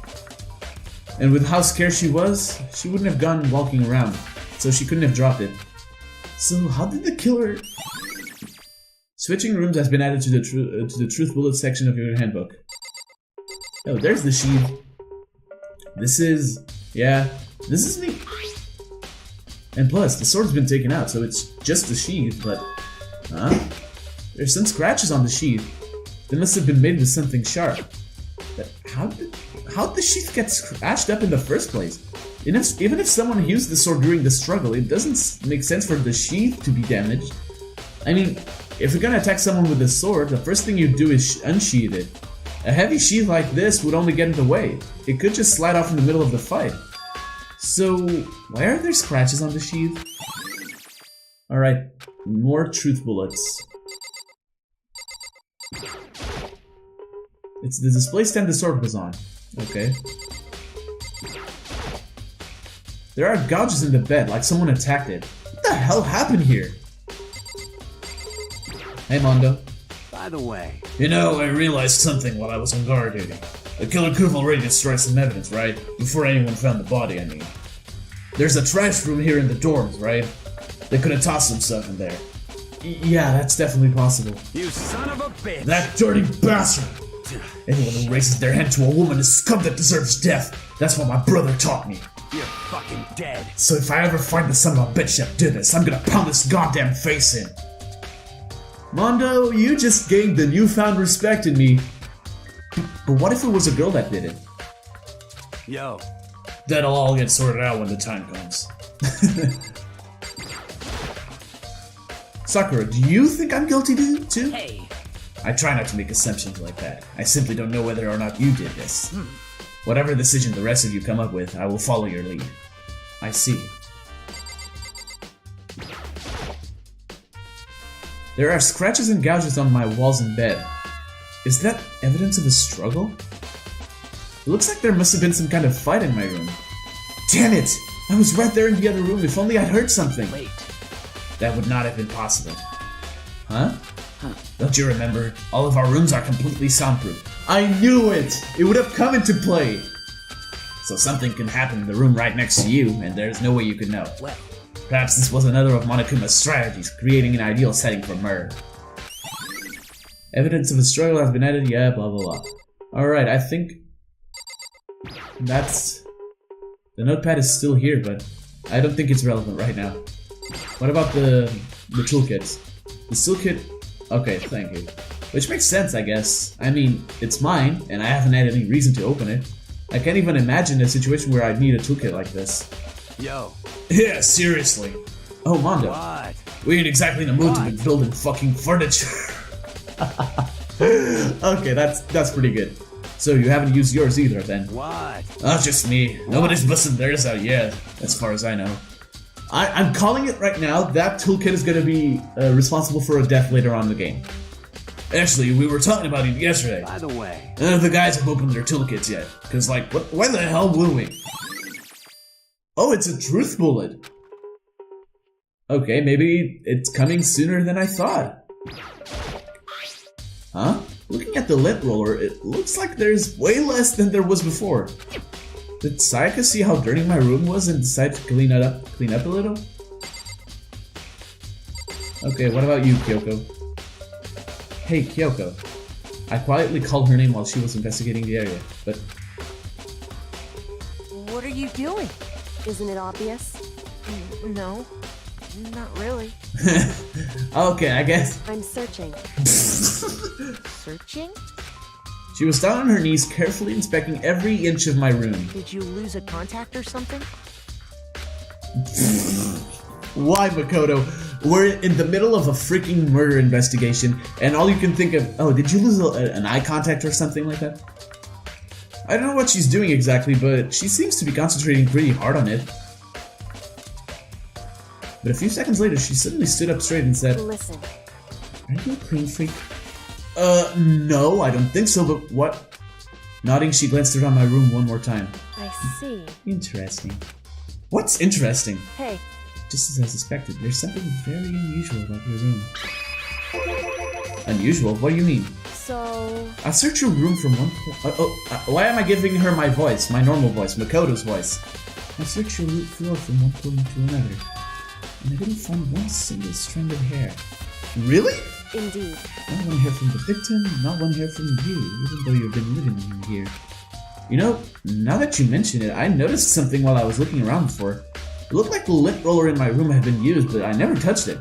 And with how scared she was, she wouldn't have gone walking around, so she couldn't have dropped it. So how did the killer... Switching rooms has been added to the truth bullet section of your handbook. Oh, there's the sheath. This is... yeah, this is me. And plus, the sword's been taken out, so it's just the sheath, but... Huh? There's some scratches on the sheath. They must have been made with something sharp. But how'd the sheath get scratched up in the first place? Even if someone used the sword during the struggle, it doesn't make sense for the sheath to be damaged. I mean, if you're gonna attack someone with a sword, the first thing you do is unsheath it. A heavy sheath like this would only get in the way. It could just slide off in the middle of the fight. So, why are there scratches on the sheath? Alright, more truth bullets. It's the display stand the sword was on. Okay. There are gouges in the bed, like someone attacked it. What the hell happened here? Hey, Mondo. By the way... You know, I realized something while I was on guard duty. The killer could have already destroyed some evidence, right? Before anyone found the body, I mean. There's a trash room here in the dorms, right? They could have tossed some stuff in there. Yeah, that's definitely possible. You son of a bitch! That dirty bastard! Anyone who raises their hand to a woman is scum that deserves death. That's what my brother taught me. You're fucking dead. So if I ever find the son of a bitch that did this, I'm gonna pound this goddamn face in. Mondo, you just gained the newfound respect in me. But what if it was a girl that did it? Yo. That'll all get sorted out when the time comes. Sakura, do you think I'm guilty too? Hey. I try not to make assumptions like that. I simply don't know whether or not you did this. Whatever decision the rest of you come up with, I will follow your lead. I see. There are scratches and gouges on my walls and bed. Is that evidence of a struggle? It looks like there must have been some kind of fight in my room. Damn it! I was right there in the other room. If only I'd heard something. Wait. That would not have been possible. Huh? Don't you remember? All of our rooms are completely soundproof. I knew it! It would have come into play! So something can happen in the room right next to you, and there's no way you could know. Well. Perhaps this was another of Monokuma's strategies, creating an ideal setting for murder. Evidence of a struggle has been added, yeah, blah blah blah. Alright, I think... that's... The notepad is still here, but... I don't think it's relevant right now. What about the toolkits? The toolkit... Okay, thank you. Which makes sense, I guess. I mean, it's mine, and I haven't had any reason to open it. I can't even imagine a situation where I'd need a toolkit like this. Yo. Yeah, seriously. Oh, Mondo. What? We ain't exactly in the mood to be building fucking furniture. Okay, that's pretty good. So you haven't used yours either, then? What? Oh, just me. Nobody's busted theirs out yet, as far as I know. I'm calling it right now. That toolkit is going to be responsible for a death later on in the game. Actually, we were talking about it yesterday. By the way. None of the guys have opened their toolkits yet. Because, like, why the hell would we? Oh, it's a truth bullet. Okay, maybe it's coming sooner than I thought. Huh? Looking at the lint roller, it looks like there's way less than there was before. Did Sayaka see how dirty my room was and decide to clean up a little? Okay, what about you, Kyoko? Hey, Kyoko. I quietly called her name while she was investigating the area, but... What are you doing? Isn't it obvious? No, not really. Okay, I guess. I'm searching. Searching? She was down on her knees, carefully inspecting every inch of my room. Did you lose a contact or something? Why, Makoto? We're in the middle of a freaking murder investigation, and all you can think of... Oh, did you lose an eye contact or something like that? I don't know what she's doing exactly, but she seems to be concentrating pretty hard on it. But a few seconds later, she suddenly stood up straight and said... Listen. Are you a clean freak? No, I don't think so, but what? Nodding, she glanced around my room one more time. I see. Interesting. What's interesting? Hey. Just as I suspected, there's something very unusual about your room. Unusual? What do you mean? So... I searched your room from one point... why am I giving her my voice? My normal voice, Makoto's voice. I searched your floor from one point to another, and I didn't find one single strand of hair. Really? Indeed. Not one hair from the victim, not one hair from you, even though you've been living in here. You know, now that you mention it, I noticed something while I was looking around before. It looked like the lint roller in my room had been used, but I never touched it.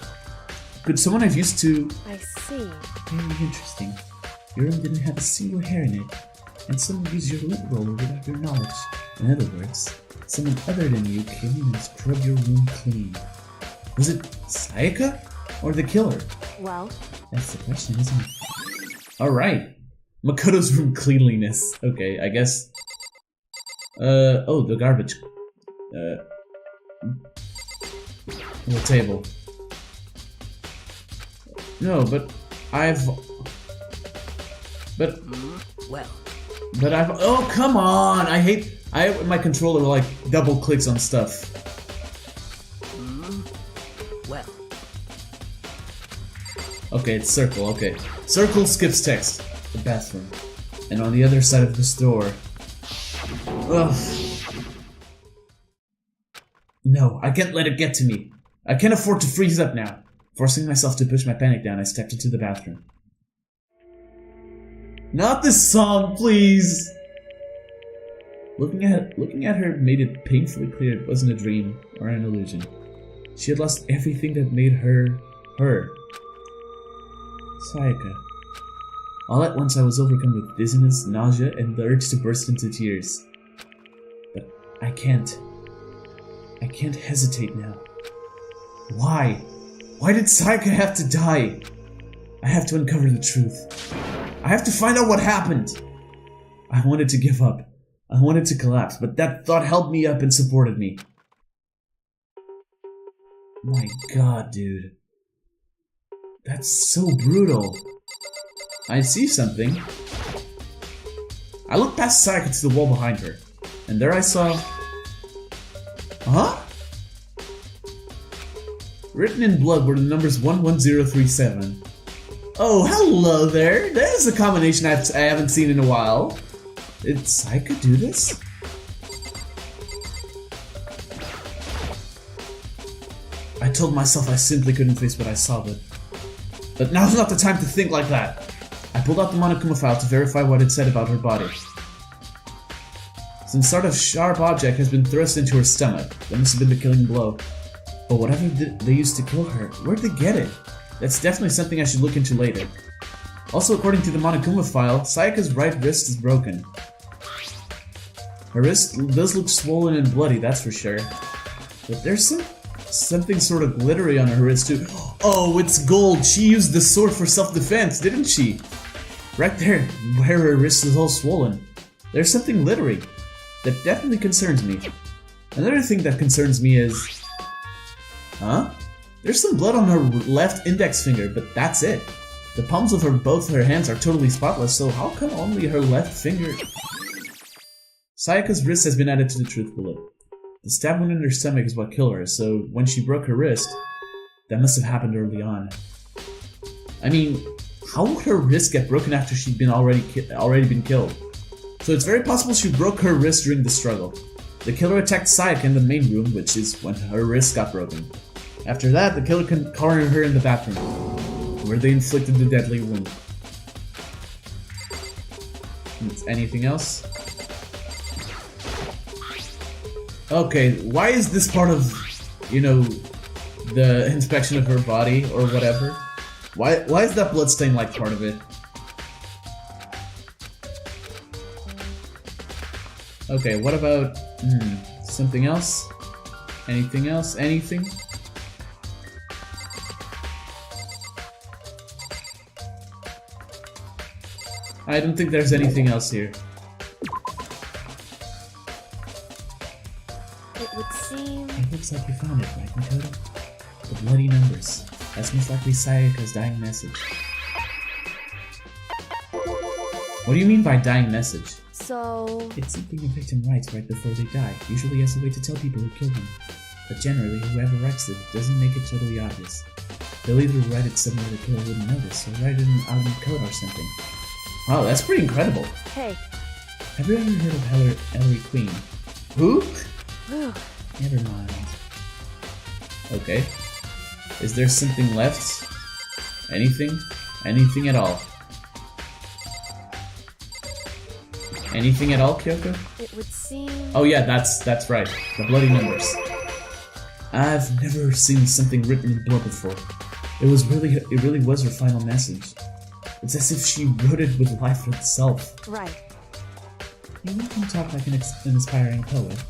Could someone have used to... I see. Very interesting. Your room didn't have a single hair in it, and someone used your lint roller without your knowledge. In other words, someone other than you came in and scrubbed your room clean. Was it Sayaka? Or the killer? Well... That's the question, isn't it? Alright. Makoto's room cleanliness. Okay, I guess... oh, the garbage. The table. No, but I've... But I've... Oh, come on! I hate when my controller, like, double clicks on stuff. Okay, it's circle, okay. Circle skips text. The bathroom. And on the other side of this door... Ugh. No, I can't let it get to me. I can't afford to freeze up now. Forcing myself to push my panic down, I stepped into the bathroom. Not this song, please! Looking at her made it painfully clear it wasn't a dream or an illusion. She had lost everything that made her, her. Sayaka. All at once I was overcome with dizziness, nausea, and the urge to burst into tears. But I can't. I can't hesitate now. Why? Why did Sayaka have to die? I have to uncover the truth. I have to find out what happened. I wanted to give up. I wanted to collapse, but that thought held me up and supported me. My god, dude. That's so brutal. I see something. I looked past Sayaka to the wall behind her, and there I saw... Huh? Written in blood were the numbers 11037. Oh, hello there! There's a combination I haven't seen in a while. Did Sayaka do this? I told myself I simply couldn't face what I saw, but now's not the time to think like that. I pulled out the Monokuma file to verify what it said about her body. Some sort of sharp object has been thrust into her stomach. That must have been the killing blow. But whatever they used to kill her, where'd they get it? That's definitely something I should look into later. Also, according to the Monokuma file, Sayaka's right wrist is broken. Her wrist does look swollen and bloody, that's for sure. But there's something sort of glittery on her wrist too. Oh, it's gold! She used the sword for self-defense, didn't she? Right there, where her wrist is all swollen. There's something glittery. That definitely concerns me. Another thing that concerns me is... Huh? There's some blood on her left index finger, but that's it. The palms of both her hands are totally spotless, so how come only her left finger... Sayaka's wrist has been added to the truth bullet. The stab wound in her stomach is what killed her, so when she broke her wrist, that must have happened early on. I mean, how would her wrist get broken after she'd been already been killed? So it's very possible she broke her wrist during the struggle. The killer attacked Sayaka in the main room, which is when her wrist got broken. After that, the killer cornered her in the bathroom, where they inflicted the deadly wound. Anything else? Okay, why is this part of, you know, the inspection of her body or whatever? Why is that bloodstain like part of it? Okay, what about something else? Anything else? Anything? I don't think there's anything else here. It would seem... It looks like you found it, right, Makoto? The bloody numbers. That's most likely Sayaka's dying message. What do you mean by dying message? So... It's something a victim writes right before they die, usually as a way to tell people who killed them. But generally, whoever writes it doesn't make it totally obvious. They'll either write it somewhere the killer wouldn't notice, or write it out in code or something. Wow, that's pretty incredible. Hey. Have you ever heard of Ellery Queen? Who? Whew. Never mind. Okay. Is there something left? Anything? Anything at all? Anything at all, Kyoko? It would seem... Oh yeah, that's right. The bloody numbers. I've never seen something written in blood before. It really was her final message. It's as if she wrote it with life itself. Right. You make him talk like an inspiring poet.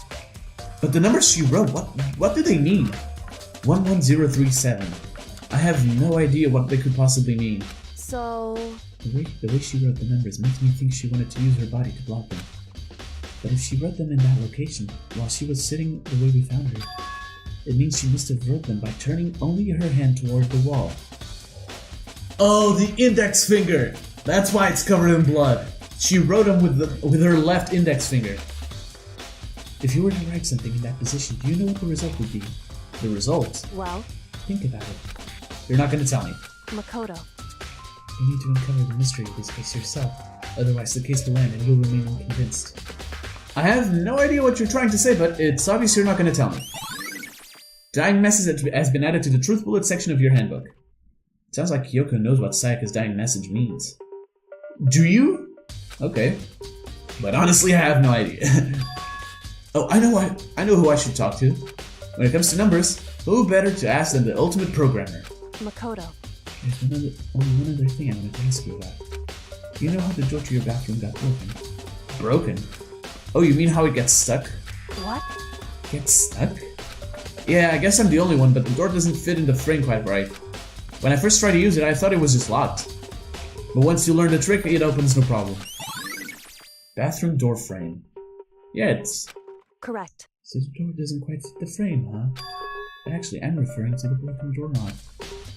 But the numbers she wrote, what do they mean? 11037. I have no idea what they could possibly mean. So... The way she wrote the numbers makes me think she wanted to use her body to block them. But if she wrote them in that location, while she was sitting the way we found her, it means she must have wrote them by turning only her hand toward the wall. Oh, the index finger! That's why it's covered in blood. She wrote them with her left index finger. If you were to write something in that position, do you know what the result would be? The result? Well? Think about it. You're not going to tell me. Makoto. You need to uncover the mystery of this case yourself. Otherwise, the case will end and you'll remain unconvinced. I have no idea what you're trying to say, but it's obvious you're not going to tell me. Dying message has been added to the truth bullet section of your handbook. It sounds like Kyoko knows what Sayaka's dying message means. Do you? Okay. But honestly, I have no idea. Oh, I know who I should talk to. When it comes to numbers, who better to ask than the ultimate programmer? Makoto. There's only one other thing I wanted to ask you about. You know how the door to your bathroom got broken? Broken? Oh, you mean how it gets stuck? What? Gets stuck? Yeah, I guess I'm the only one, but the door doesn't fit in the frame quite right. When I first tried to use it, I thought it was just locked. But once you learn the trick, it opens no problem. Bathroom door frame. Yeah, it's... Correct. So the door doesn't quite fit the frame, huh? But actually, I'm referring to the broken doorknob.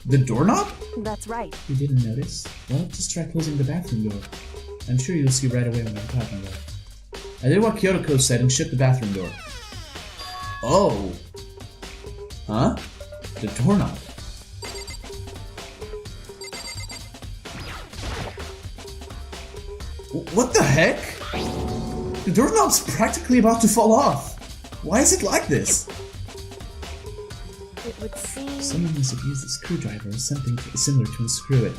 The doorknob? That's right. You didn't notice? Well, just try closing the bathroom door. I'm sure you'll see right away what I'm talking about. I did what Kyoko said and shut the bathroom door. Oh! Huh? The doorknob. What the heck? The doorknob's practically about to fall off. Why is it like this? It would seem... Someone must have used a screwdriver or something similar to unscrew it.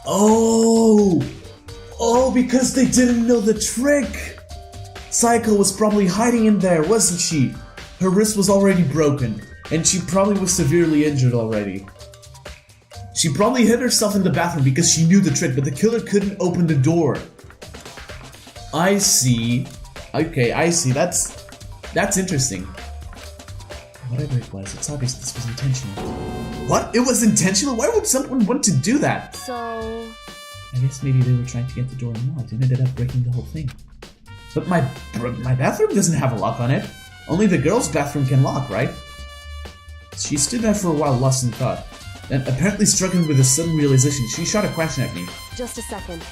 Oh! Oh, because they didn't know the trick! Sayaka was probably hiding in there, wasn't she? Her wrist was already broken, and she probably was severely injured already. She probably hid herself in the bathroom because she knew the trick, but the killer couldn't open the door. I see. Okay, I see. That's interesting. Whatever it was, it's obvious this was intentional. What? It was intentional? Why would someone want to do that? So... I guess maybe they were trying to get the door unlocked and ended up breaking the whole thing. But my bathroom doesn't have a lock on it. Only the girls' bathroom can lock, right? She stood there for a while, lost in thought. Then, apparently struggling with a sudden realization, she shot a question at me. Just a second.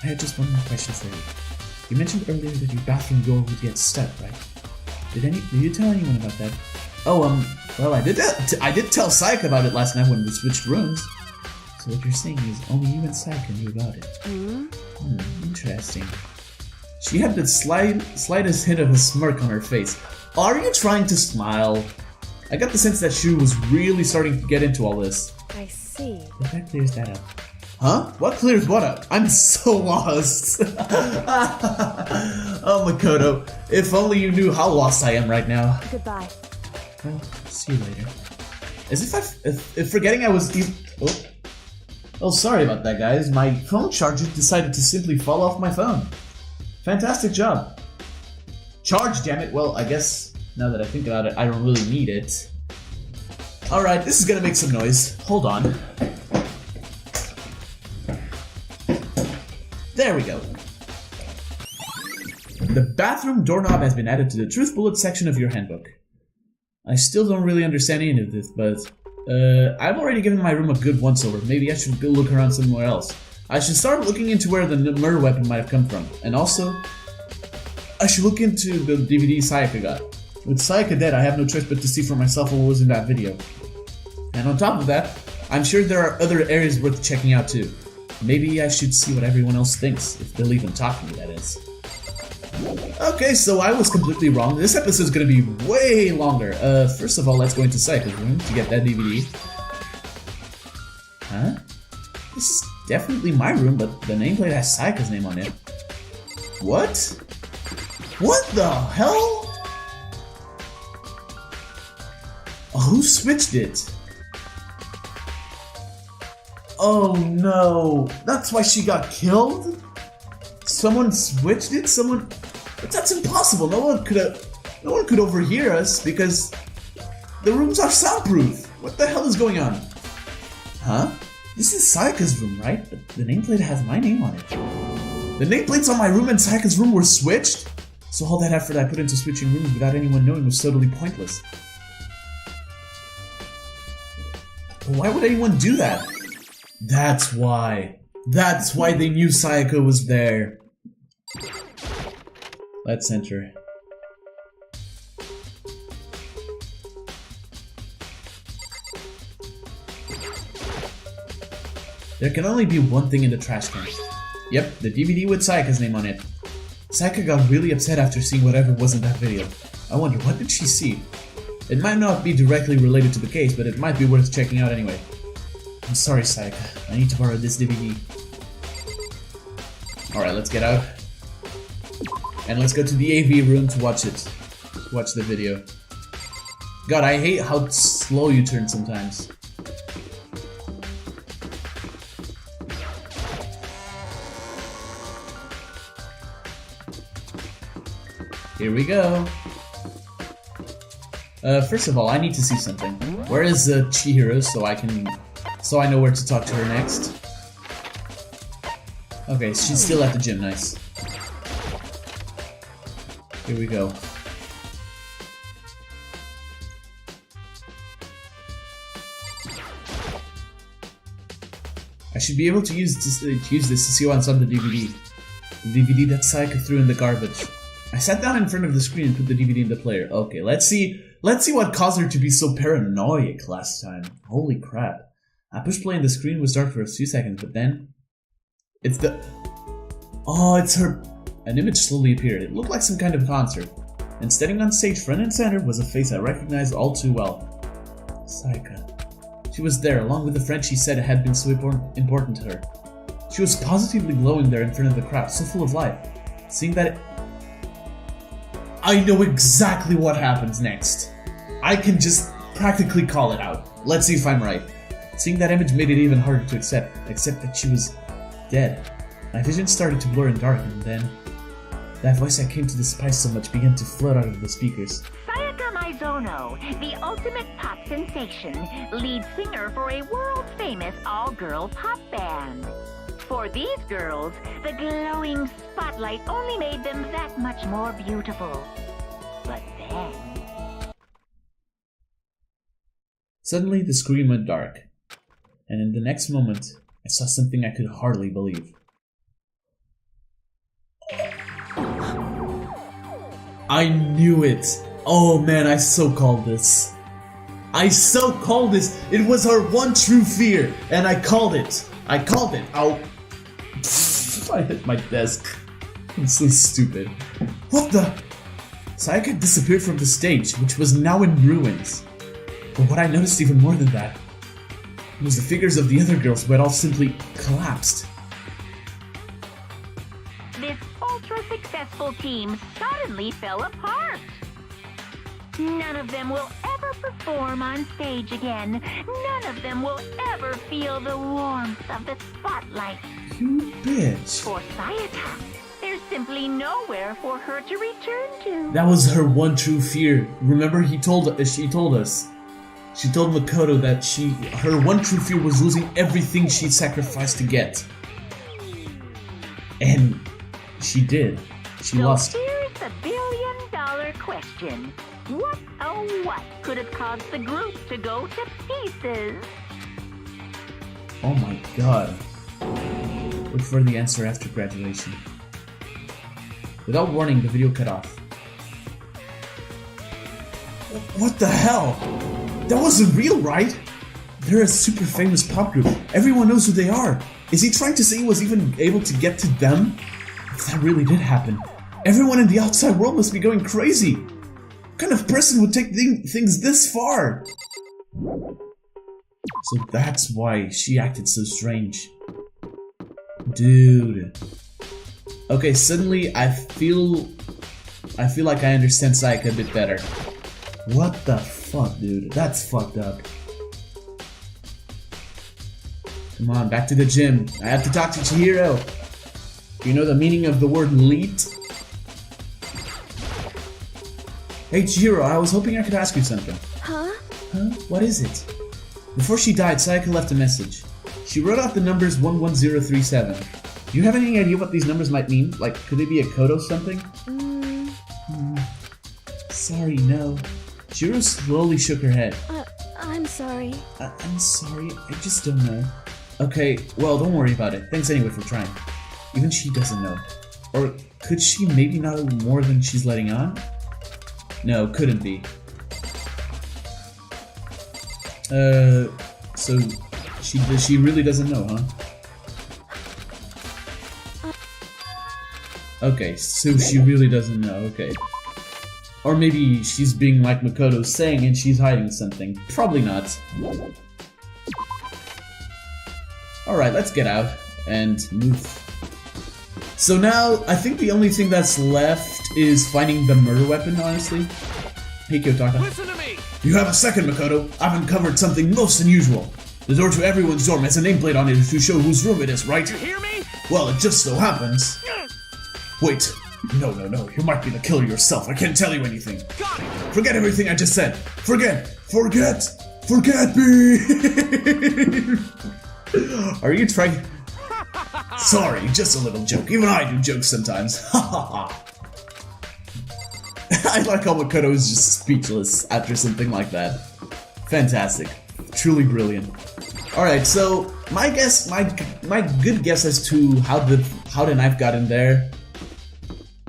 I had just one more question for you. You mentioned earlier that your bathroom door would get stuck, right? Did you tell anyone about that? Oh, well, I did tell Sayaka about it last night when we switched rooms. So what you're saying is only you and Sayaka knew about it. Interesting. She had the slightest hint of a smirk on her face. Are you trying to smile? I got the sense that she was really starting to get into all this. I see. But that clears that up. Huh? What clears what up? I'm so lost. Oh, Makoto, if only you knew how lost I am right now. Goodbye. Well, see you later. As if forgetting I was even... Oh, sorry about that, guys. My phone charger decided to simply fall off my phone. Fantastic job. Charge, damn it. Well, I guess... Now that I think about it, I don't really need it. Alright, this is gonna make some noise. Hold on. There we go. The bathroom doorknob has been added to the truth bullet section of your handbook. I still don't really understand any of this, but... I've already given my room a good once-over. Maybe I should go look around somewhere else. I should start looking into where the murder weapon might have come from. And also... I should look into the DVD Sayaka got. With Sayaka dead, I have no choice but to see for myself what was in that video. And on top of that, I'm sure there are other areas worth checking out too. Maybe I should see what everyone else thinks, if they'll even talk to me, that is. Okay, so I was completely wrong. This episode's gonna be way longer. First of all, let's go into Sayaka's room to get that DVD. Huh? This is definitely my room, but the nameplate has Sayaka's name on it. What? What the hell? Who switched it? Oh no, that's why she got killed? Someone switched it? But that's impossible. No one could overhear us because the rooms are soundproof. What the hell is going on? Huh? This is Sayaka's room, right? But the nameplate has my name on it. The nameplates on my room and Sayaka's room were switched? So all that effort I put into switching rooms without anyone knowing was totally pointless. Why would anyone do that? That's why. That's why they knew Sayaka was there. Let's enter. There can only be one thing in the trash can. Yep, the DVD with Sayaka's name on it. Sayaka got really upset after seeing whatever was in that video. I wonder, what did she see? It might not be directly related to the case, but it might be worth checking out anyway. I'm sorry, Sayaka. I need to borrow this DVD. Alright, let's get out. And let's go to the AV room to watch it. Watch the video. God, I hate how slow you turn sometimes. Here we go. First of all, I need to see something. Where is Chihiro so I know where to talk to her next? Okay, she's still at the gym, nice. Here we go. I should be able to use this to see what's on the DVD. The DVD that Sayaka threw in the garbage. I sat down in front of the screen and put the DVD in the player. Okay, let's see what caused her to be so paranoid last time. Holy crap. I pushed play and the screen was dark for a few seconds, but then... Oh, it's her... An image slowly appeared. It looked like some kind of concert. And standing on stage front and center was a face I recognized all too well. Sayaka. She was there, along with the friend she said had been so important to her. She was positively glowing there in front of the crowd, so full of life. Seeing that I know exactly what happens next. I can just practically call it out. Let's see if I'm right. Seeing that image made it even harder to accept that she was dead. My vision started to blur and darken, and then that voice I came to despise so much began to float out of the speakers. Sayaka Maizono, the ultimate pop sensation, lead singer for a world-famous all-girl pop band. For these girls, the glowing spotlight only made them that much more beautiful. But then... Suddenly, the screen went dark, and in the next moment, I saw something I could hardly believe. I knew it! Oh man, I so called this. I so called this! It was her one true fear, and I called it! I called it! Ow! I hit my desk. I'm so stupid. What the? Sayaka disappeared from the stage, which was now in ruins. But what I noticed even more than that was the figures of the other girls who had all simply collapsed. This ultra-successful team suddenly fell apart. None of them will ever perform on stage again. None of them will ever feel the warmth of the spotlight. You bitch. For Sayaka, there's simply nowhere for her to return to. That was her one true fear. Remember, she told us. She told Makoto that her one true fear was losing everything she'd sacrificed to get. And she did. She lost. Here's the billion-dollar question. What, oh what, could have caused the group to go to pieces? Oh my god. Look for the answer after graduation. Without warning, the video cut off. What the hell? That wasn't real, right? They're a super famous pop group. Everyone knows who they are. Is he trying to say he was even able to get to them? If that really did happen, everyone in the outside world must be going crazy. What kind of person would take things this far? So that's why she acted so strange. Dude. Okay, suddenly I feel like I understand Sayaka a bit better. What the fuck, dude? That's fucked up. Come on, back to the gym. I have to talk to Chihiro. Do you know the meaning of the word leet? Hey Chihiro, I was hoping I could ask you something. Huh? Huh? What is it? Before she died, Sayaka left a message. She wrote out the numbers 11037. Do you have any idea what these numbers might mean? Like, could they be a code or something? Sorry, no. Chihiro slowly shook her head. I'm sorry. I'm sorry, I just don't know. Okay, well, don't worry about it. Thanks anyway for trying. Even she doesn't know. Or could she maybe know more than she's letting on? No, couldn't be. So she really doesn't know, huh? Okay, so she really doesn't know, okay. Or maybe she's being like Makoto's saying and she's hiding something. Probably not. Alright, let's get out and move. So now, I think the only thing that's left is finding the murder weapon, honestly. Hey, Kyotaka. Listen to me! You have a second, Makoto. I've uncovered something most unusual. The door to everyone's dorm has a nameplate on it to show whose room it is, right? You hear me? Well, it just so happens. Wait. No. You might be the killer yourself. I can't tell you anything. Got it! Forget everything I just said. Forget me! Are you trying... Sorry, just a little joke. Even I do jokes sometimes. I like how Makoto is just speechless after something like that. Fantastic. Truly brilliant. Alright, so my good guess as to how the knife got in there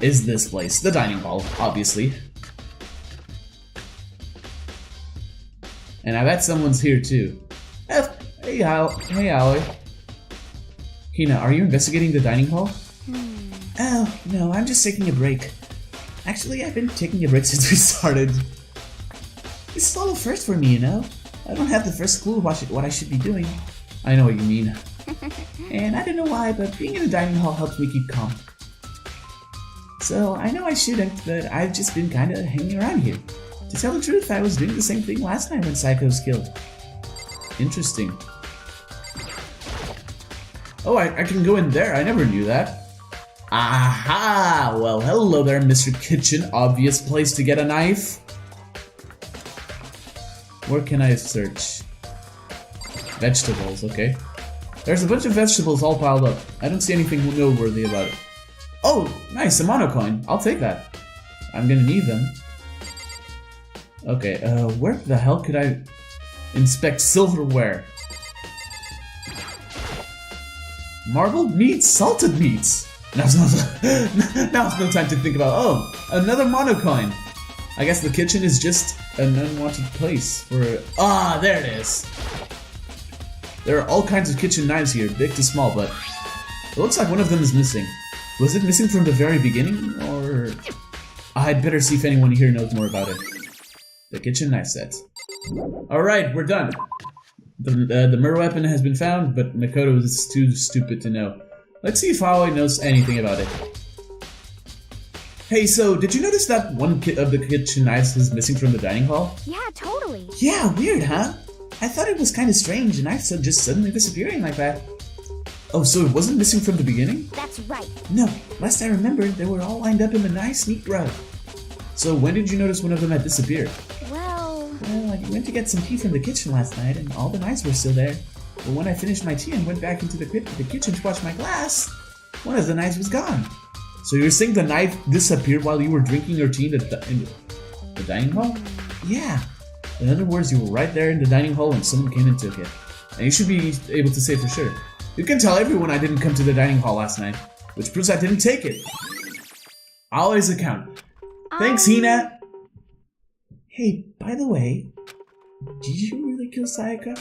is this place. The dining hall, obviously. And I bet someone's here too. Hey Aoi. Hina, are you investigating the dining hall? Oh, no, I'm just taking a break. Actually, I've been taking a break since we started. This is all a first for me, you know? I don't have the first clue what I should be doing. I know what you mean. And I don't know why, but being in the dining hall helps me keep calm. So I know I shouldn't, but I've just been kind of hanging around here. To tell the truth, I was doing the same thing last night when Psycho was killed. Interesting. Oh, I can go in there. I never knew that. Aha! Well, hello there, Mr. Kitchen. Obvious place to get a knife. Where can I search? Vegetables, okay. There's a bunch of vegetables all piled up. I don't see anything noteworthy about it. Oh, nice, a mono coin. I'll take that. I'm gonna need them. Okay, where the hell could I inspect silverware? Marbled meats, salted meats. Now's no time to think about, oh, another mono coin. I guess the kitchen is just an unwanted place for, there it is. There are all kinds of kitchen knives here, big to small, but it looks like one of them is missing. Was it missing from the very beginning, or... I'd better see if anyone here knows more about it. The kitchen knife set. Alright, we're done. The murder weapon has been found, but Makoto is too stupid to know. Let's see if Aoi knows anything about it. Hey, so did you notice that one of the kitchen knives is missing from the dining hall? Yeah, totally. Yeah, weird, huh? I thought it was kind of strange, a knife just suddenly disappearing like that. Oh, so it wasn't missing from the beginning? That's right. No, last I remembered, they were all lined up in a nice, neat row. So when did you notice one of them had disappeared? Well, I went to get some tea from the kitchen last night, and all the knives were still there. But when I finished my tea and went back into the kitchen to wash my glass, one of the knives was gone. So you're saying the knife disappeared while you were drinking your tea in the dining hall? Yeah. In other words, you were right there in the dining hall when someone came and took it. And you should be able to say for sure. You can tell everyone I didn't come to the dining hall last night, which proves I didn't take it. Always account. Thanks, Hina. Hey, by the way, did you really kill Sayaka?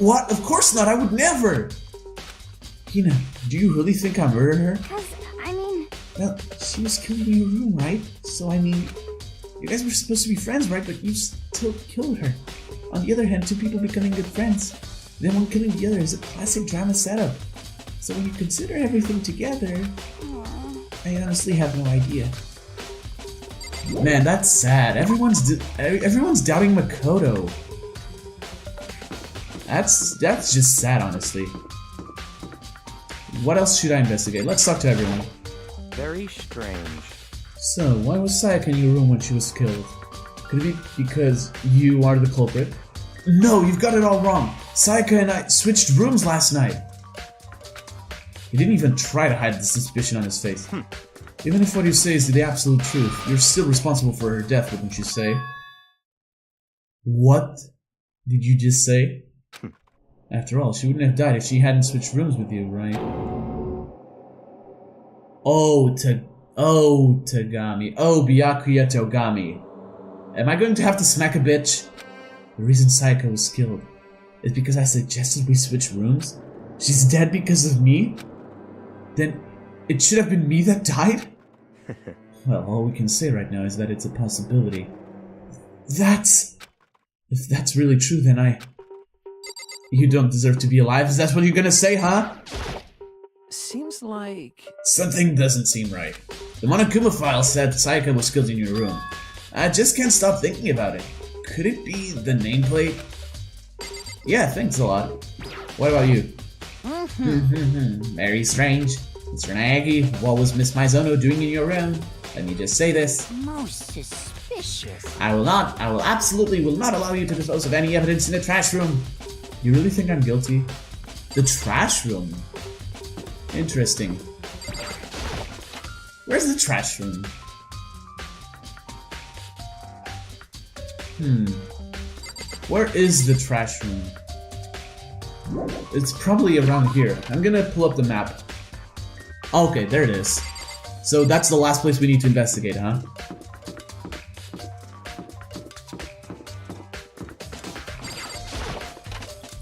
What? Of course not, I would never! Hina, do you really think I murdered her? 'cause, I mean... Well, she was killed in your room, right? So, I mean, you guys were supposed to be friends, right? But you still killed her. On the other hand, two people becoming good friends, then one killing the other is a classic drama setup. So when you consider everything together, I honestly have no idea. Man, that's sad. Everyone's doubting Makoto. That's just sad, honestly. What else should I investigate? Let's talk to everyone. Very strange. So, why was Sayaka in your room when she was killed? Could it be because you are the culprit? No, you've got it all wrong. Sayaka and I switched rooms last night. He didn't even try to hide the suspicion on his face. Even if what you say is the absolute truth, you're still responsible for her death, wouldn't you say? What did you just say? After all, she wouldn't have died if she hadn't switched rooms with you, right? Oh, Tagami. Oh, Byakuya Togami. Am I going to have to smack a bitch? The reason Sayaka was killed is because I suggested we switch rooms? She's dead because of me? Then it should have been me that died? Well, all we can say right now is that it's a possibility. If that's really true, then you don't deserve to be alive. Is that what you're gonna say, huh? Seems like... Something doesn't seem right. The Monokuma file said Sayaka was killed in your room. I just can't stop thinking about it. Could it be the nameplate? Yeah, thanks a lot. What about you? Very strange. Mr. Naegi, what was Miss Maizono doing in your room? Let me just say this. Most suspicious. I absolutely will not allow you to dispose of any evidence in the trash room. You really think I'm guilty? The trash room? Interesting. Where's the trash room? Where is the trash room? It's probably around here. I'm gonna pull up the map. Okay, there it is. So that's the last place we need to investigate, huh?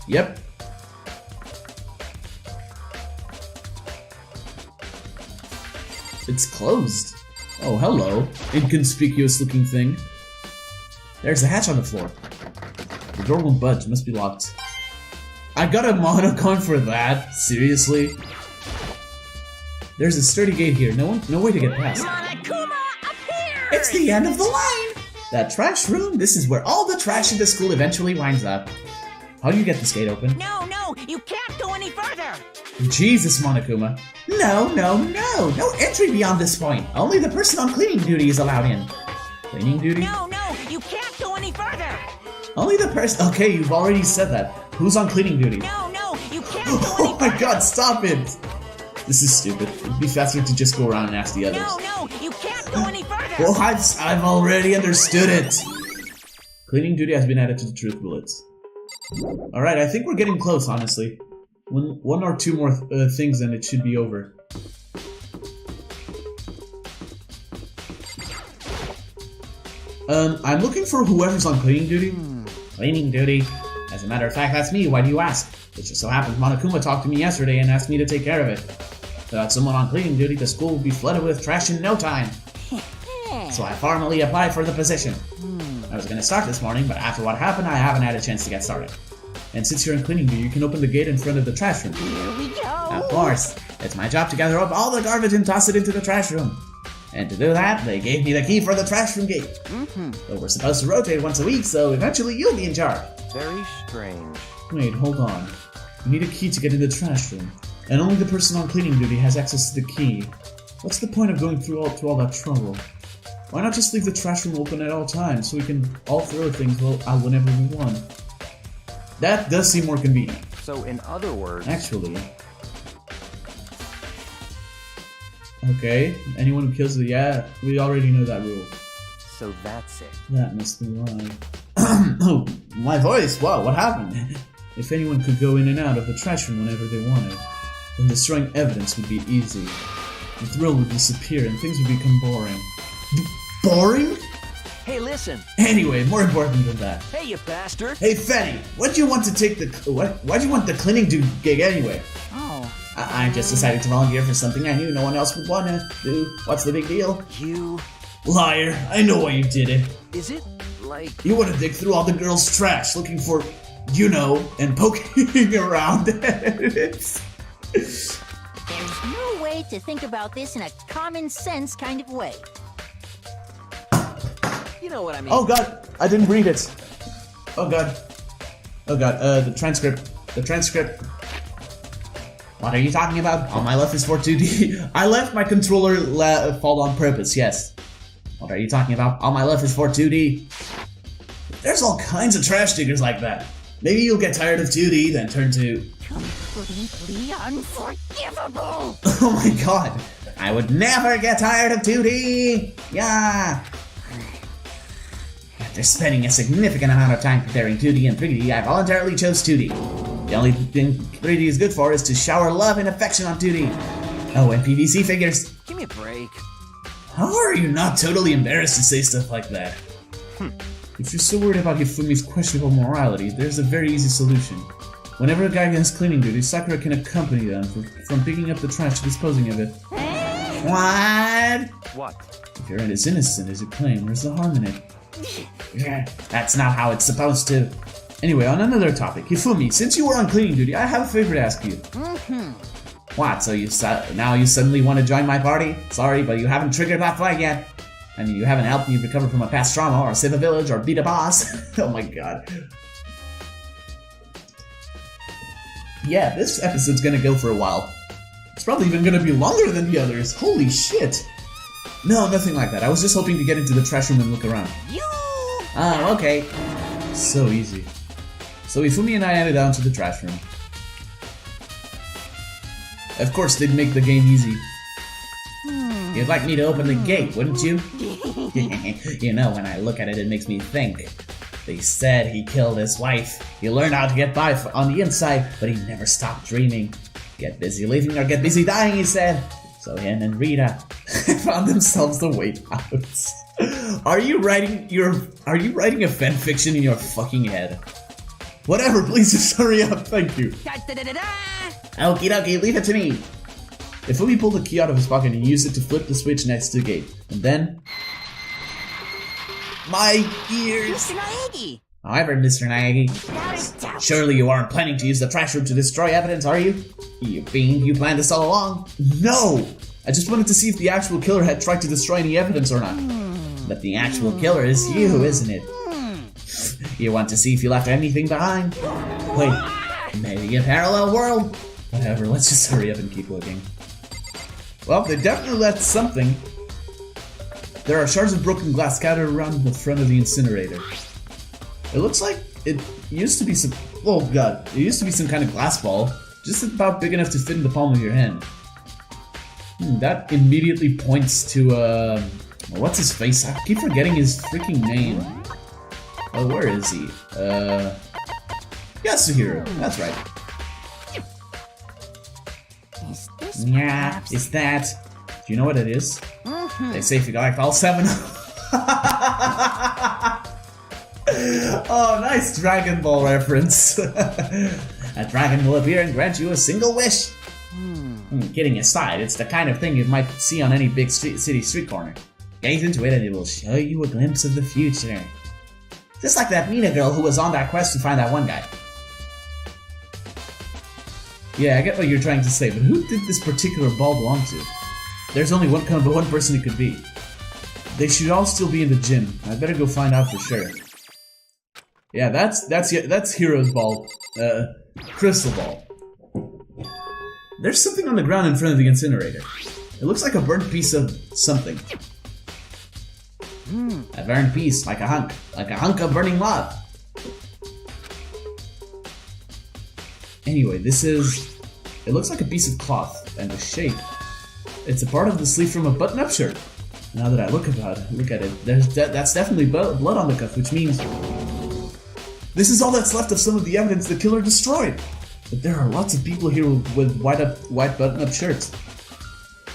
Yep. It's closed. Oh, hello. Inconspicuous looking thing. There's a hatch on the floor. The door won't budge, it must be locked. I got a monocon for that? Seriously? There's a sturdy gate here, no way to get past. It's the end of the line! That trash room, this is where all the trash in the school eventually winds up. How do you get this gate open? No, you can't go any further! Jesus, Monokuma. No entry beyond this point. Only the person on cleaning duty is allowed in. Cleaning duty? No, you can't go any further! Only the person. Okay, you've already said that. Who's on cleaning duty? No, you can't go any further! Oh my god, stop it! This is stupid. It'd be faster to just go around and ask the others. No, you can't go any further! Well, I've already understood it. Cleaning duty has been added to the truth bullets. Alright, I think we're getting close, honestly. One or two more things and it should be over. I'm looking for whoever's on cleaning duty. Cleaning duty? As a matter of fact, that's me. Why do you ask? It just so happens Monokuma talked to me yesterday and asked me to take care of it. Without someone on cleaning duty, the school would be flooded with trash in no time. So I formally applied for the position. I was gonna start this morning, but after what happened, I haven't had a chance to get started. And since you're in cleaning duty, you can open the gate in front of the trash room. Here we go! Of course. It's my job to gather up all the garbage and toss it into the trash room. And to do that, they gave me the key for the trash room gate. But we're supposed to rotate once a week, so eventually you'll be in charge. Very strange. Wait, hold on. You need a key to get in the trash room. And only the person on cleaning duty has access to the key. What's the point of going through all that trouble? Why not just leave the trash room open at all times so we can all throw things out whenever we want? That does seem more convenient. So in other words... Actually... Okay, anyone who kills the... Yeah, we already know that rule. So that's it. That must be why. Oh, my voice! Wow, what happened? If anyone could go in and out of the trash room whenever they wanted, then destroying evidence would be easy. The thrill would disappear and things would become boring. Boring? Hey, listen! Anyway, more important than that. Hey, you bastard! Hey, Fetty, why'd you want to take the... Why'd you want the cleaning dude gig anyway? Oh. I just decided to volunteer for something I knew no one else would want to do. What's the big deal? You... Liar, I know why you did it. Is it, like... You want to dig through all the girls' trash looking for, you know, and poking around at it. There's no way to think about this in a common sense kind of way. You know what I mean. Oh god, I didn't read it. Oh god. Oh god, the transcript. What are you talking about? All my left is for 2D. I left my controller fall on purpose, yes. What are you talking about? All my left is for 2D. There's all kinds of trash diggers like that. Maybe you'll get tired of 2D, then turn to... Completely unforgivable! Oh my god. I would never get tired of 2D. Yeah. After spending a significant amount of time preparing 2D and 3D, I voluntarily chose 2D. The only thing 3D is good for is to shower love and affection on 2D. Oh, and PVC figures. Give me a break. How are you not totally embarrassed to say stuff like that? If you're so worried about Hifumi's questionable morality, there's a very easy solution. Whenever a guy gets cleaning duty, Sakura can accompany them from picking up the trash to disposing of it. What? What? If you're as innocent as you claim, where's the harm in it? That's not how it's supposed to. Anyway, on another topic, Hifumi, since you were on cleaning duty, I have a favor to ask you. What, so now you suddenly want to join my party? Sorry, but you haven't triggered that flag yet. I mean, you haven't helped me recover from a past trauma, or save a village, or beat a boss. Oh my god. Yeah, this episode's gonna go for a while. It's probably even gonna be longer than the others. Holy shit. No, nothing like that. I was just hoping to get into the trash room and look around. Oh, okay. So easy. So Hifumi and I headed down to the trash room. Of course, they'd make the game easy. You'd like me to open the gate, wouldn't you? You know, when I look at it, it makes me think. They said he killed his wife. He learned how to get by on the inside, but he never stopped dreaming. Get busy living or get busy dying, he said. So him and Rita found themselves the way out. Are you writing a fan fiction in your fucking head? Whatever, please just hurry up, thank you. Okie dokie, leave it to me. Hifumi pulled the key out of his pocket and used it to flip the switch next to the gate. And then... My ears! Mr. Naegi! However, Mr. Naegi, surely you aren't planning to use the trash room to destroy evidence, are you? You fiend, you planned this all along? No! I just wanted to see if the actual killer had tried to destroy any evidence or not. But the actual killer is you, isn't it? You want to see if you left anything behind? Wait, maybe a parallel world? Whatever, let's just hurry up and keep looking. Well, they definitely left something. There are shards of broken glass scattered around the front of the incinerator. It looks like it used to be some... Oh god, it used to be some kind of glass ball, just about big enough to fit in the palm of your hand. That immediately points to, what's his face? I keep forgetting his freaking name. Oh, where is he? Yasuhiro, that's right. Is this Yeah, perhaps... it's that. Do you know what it is? They say if you collect all 7... Oh, nice Dragon Ball reference. A dragon will appear and grant you a single wish. Kidding aside, it's the kind of thing you might see on any big city street corner. Gaze into it and it will show you a glimpse of the future. Just like that Mina girl who was on that quest to find that one guy. Yeah, I get what you're trying to say, but who did this particular ball belong to? There's only one person it could be. They should all still be in the gym. I better go find out for sure. Yeah, that's Hero's ball. Crystal ball. There's something on the ground in front of the incinerator. It looks like a burnt piece of something. A burnt piece, like a hunk of burning lava. Anyway, it looks like a piece of cloth and a shape. It's a part of the sleeve from a button-up shirt. Now that I look at it, that's definitely blood on the cuff, which means this is all that's left of some of the evidence the killer destroyed. But there are lots of people here with white button-up shirts.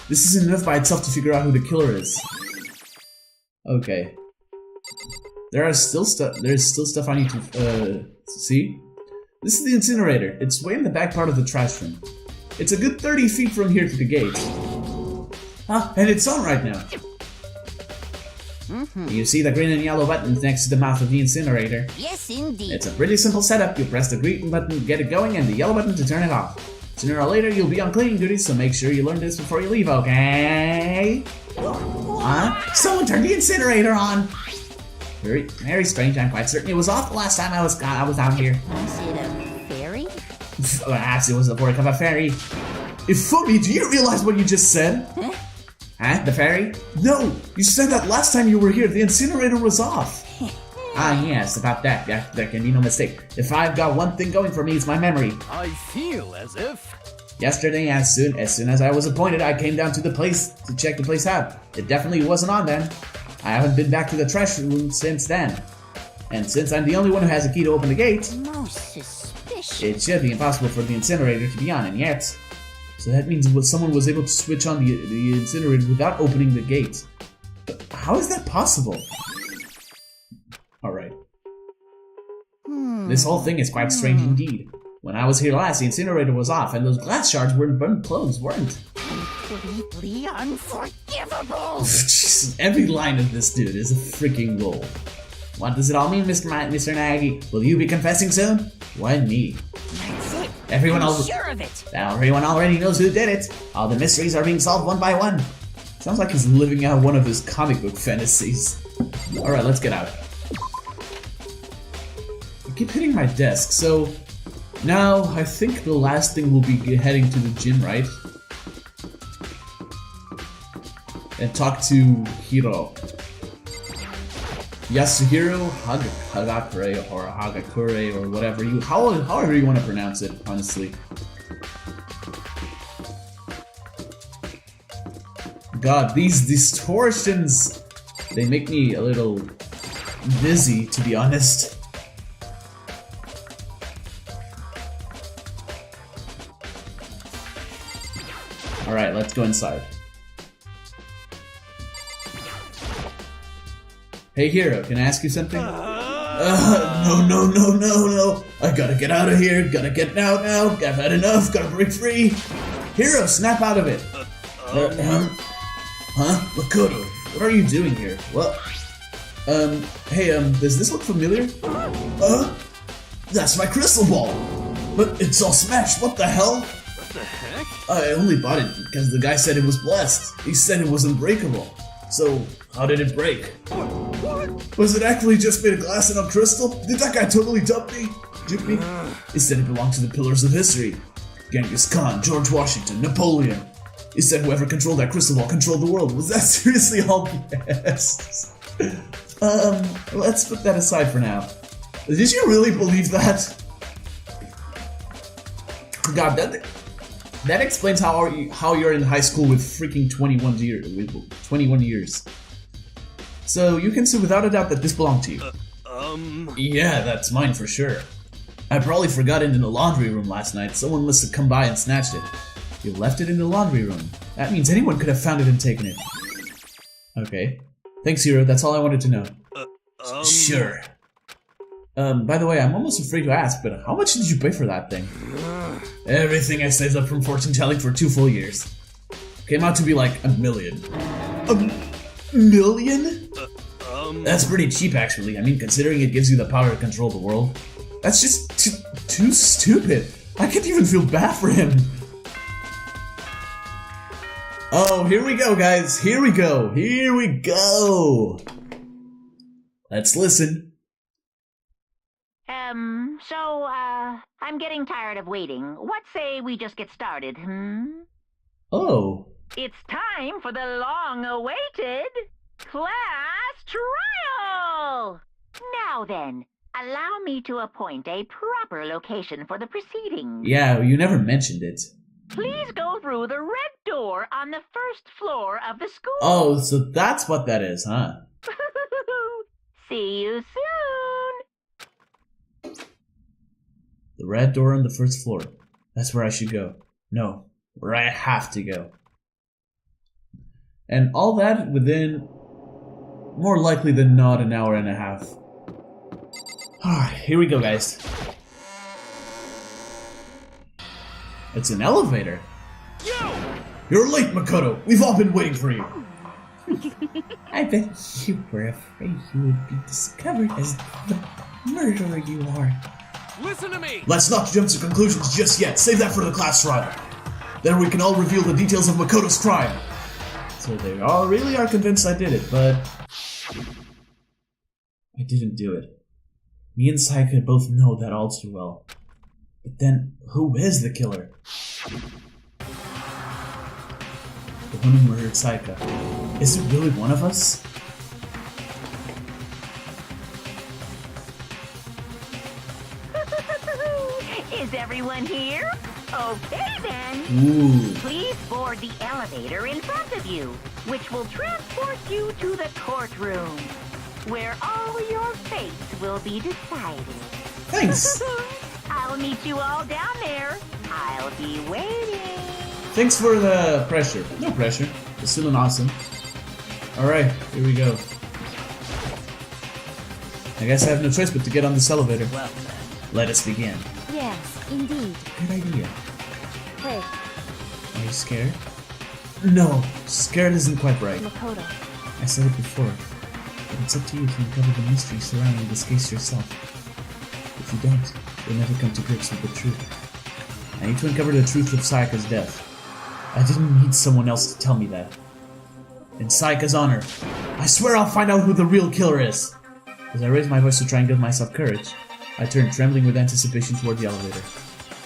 This isn't enough by itself to figure out who the killer is. Okay. There's still stuff I need to see. This is the incinerator. It's way in the back part of the trash room. It's a good 30 feet from here to the gate. And it's on right now. You see the green and yellow buttons next to the mouth of the incinerator? Yes, indeed. It's a pretty simple setup. You press the green button to get it going and the yellow button to turn it off. Sooner or later, you'll be on cleaning duty, so make sure you learn this before you leave, okay? Someone turned the incinerator on! Very strange. I'm quite certain it was off the last time I was out here. Is it a fairy? Perhaps it was the work of a fairy. Ifumi, do you realize what you just said? Huh? The fairy? No! You said that last time you were here, the incinerator was off! Yes, about that. There can be no mistake. If I've got one thing going for me, it's my memory. I feel as if... Yesterday, as soon as I was appointed, I came down to the place to check the place out. It definitely wasn't on then. I haven't been back to the trash room since then. And since I'm the only one who has a key to open the gate, Most suspicious. it should be impossible for the incinerator to be on, and yet... So that means someone was able to switch on the incinerator without opening the gate. But how is that possible? Alright. This whole thing is quite strange indeed. When I was here last, the incinerator was off, and those glass shards were in burnt clothes, weren't? Completely unforgivable. Jesus, every line of this dude is a freaking roll. What does it all mean, Mr. Nagy? Will you be confessing soon? Why me? That's it. Everyone I'm sure of it. Everyone already knows who did it. All the mysteries are being solved one by one. Sounds like he's living out one of his comic book fantasies. Alright, let's get out. I keep hitting my desk, so... Now, I think the last thing will be heading to the gym, right? And talk to Hiro. Yasuhiro Hagakure or Hagakure or whatever however you want to pronounce it, honestly. God, these distortions, they make me a little dizzy, to be honest. Alright, let's go inside. Hey Hiro, can I ask you something? No. I gotta get out of here, gotta get out now, I've had enough, gotta break free. Hiro, snap out of it. Makoto, what are you doing here? What? Hey, does this look familiar? That's my crystal ball. But it's all smashed, what the hell? What the heck? I only bought it because the guy said it was blessed. He said it was unbreakable. So, how did it break? Was it actually just made of glass and not crystal? Did that guy totally dump me? Instead, it belonged to the pillars of history. Genghis Khan, George Washington, Napoleon. He said whoever controlled that crystal ball controlled the world. Was that seriously all BS? Let's put that aside for now. Did you really believe that? God, that explains how you're in high school with freaking 21 years. So you can say without a doubt that this belonged to you. Yeah, that's mine for sure. I probably forgot it in the laundry room last night. Someone must have come by and snatched it. You left it in the laundry room. That means anyone could have found it and taken it. Okay. Thanks, Hero. That's all I wanted to know. Sure. By the way, I'm almost afraid to ask, but how much did you pay for that thing? Everything I saved up from fortune telling for 2 full years. Came out to be like $1 million. $1 million? That's pretty cheap, actually. I mean, considering it gives you the power to control the world. That's just too stupid. I can't even feel bad for him. Oh, here we go, guys. Here we go. Here we go. Let's listen. I'm getting tired of waiting. What say we just get started, Oh. It's time for the long-awaited class trial! Now then, allow me to appoint a proper location for the proceedings. Yeah, you never mentioned it. Please go through the red door on the first floor of the school. Oh, so that's what that is, huh? See you soon! The red door on the first floor. That's where I should go. No, where I have to go. And all that within, more likely than not, an hour and a half. Alright, here we go, guys. It's an elevator. You're late, Makoto. We've all been waiting for you. I bet you were afraid you would be discovered as the murderer you are. Listen to me! Let's not jump to conclusions just yet. Save that for the class trial. Then we can all reveal the details of Makoto's crime. So they all really are convinced I did it, but I didn't do it. Me and Saika both know that all too well. But then, who is the killer? The one who murdered Saika. Is it really one of us? Is everyone here? Okay then. Ooh. Please board the elevator in front of you, which will transport you to the courtroom, where all your fates will be decided. Thanks. I'll meet you all down there. I'll be waiting. Thanks for the pressure. No pressure. It's still an awesome. Alright, here we go. I guess I have no choice but to get on this elevator. Well, Let us begin. Yes, indeed. Good idea. Hey, Are you scared? No, scared isn't quite right. Makoto. I said it before, but it's up to you to uncover the mystery surrounding this case yourself. If you don't, you'll never come to grips with the truth. I need to uncover the truth of Saika's death. I didn't need someone else to tell me that. In Saika's honor, I swear I'll find out who the real killer is! As I raised my voice to try and give myself courage, I turned trembling with anticipation toward the elevator.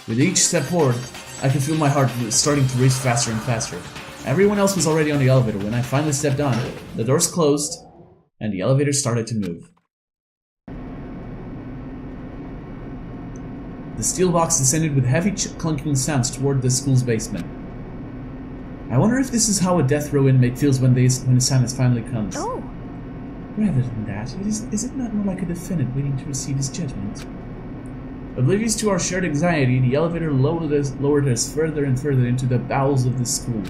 With each step forward, I could feel my heart starting to race faster and faster. Everyone else was already on the elevator when I finally stepped on. The doors closed, and the elevator started to move. The steel box descended with heavy clunking sounds toward the school's basement. I wonder if this is how a death row inmate feels when his time finally comes. Oh, Rather than that, is it not more like a defendant waiting to receive his judgment? Oblivious to our shared anxiety, the elevator lowered us further and further into the bowels of the school.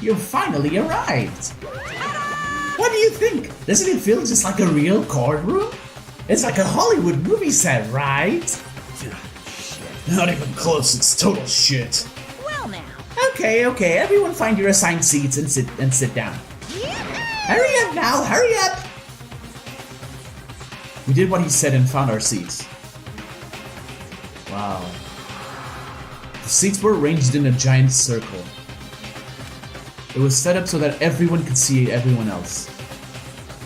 You finally arrived! What do you think? Doesn't it feel just like a real courtroom? It's like a Hollywood movie set, right? Not even close, it's total shit. Well now. Okay, everyone find your assigned seats and sit down. Hurry up now, hurry up! We did what he said and found our seats. Wow. The Seats were arranged in a giant circle. It was set up so that everyone could see everyone else,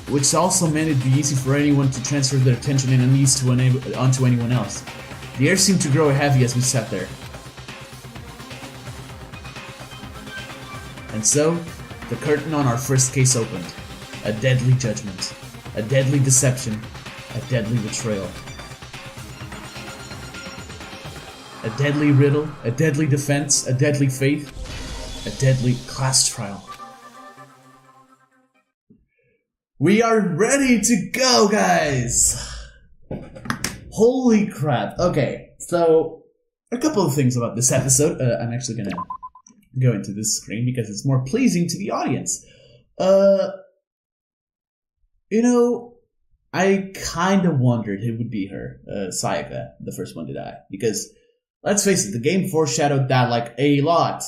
which also made it be easy for anyone to transfer their attention and unease onto anyone else. The air seemed to grow heavy as we sat there. And so, the curtain on our first case opened. A deadly judgment, a deadly deception, a deadly betrayal. A deadly riddle, a deadly defense, a deadly faith, a deadly class trial. We are ready to go, guys! Holy crap. Okay, so a couple of things about this episode. I'm actually gonna go into this screen because it's more pleasing to the audience. You know, I kind of wondered it would be her, Sayaka, the first one to die. Because, let's face it, the game foreshadowed that like a lot.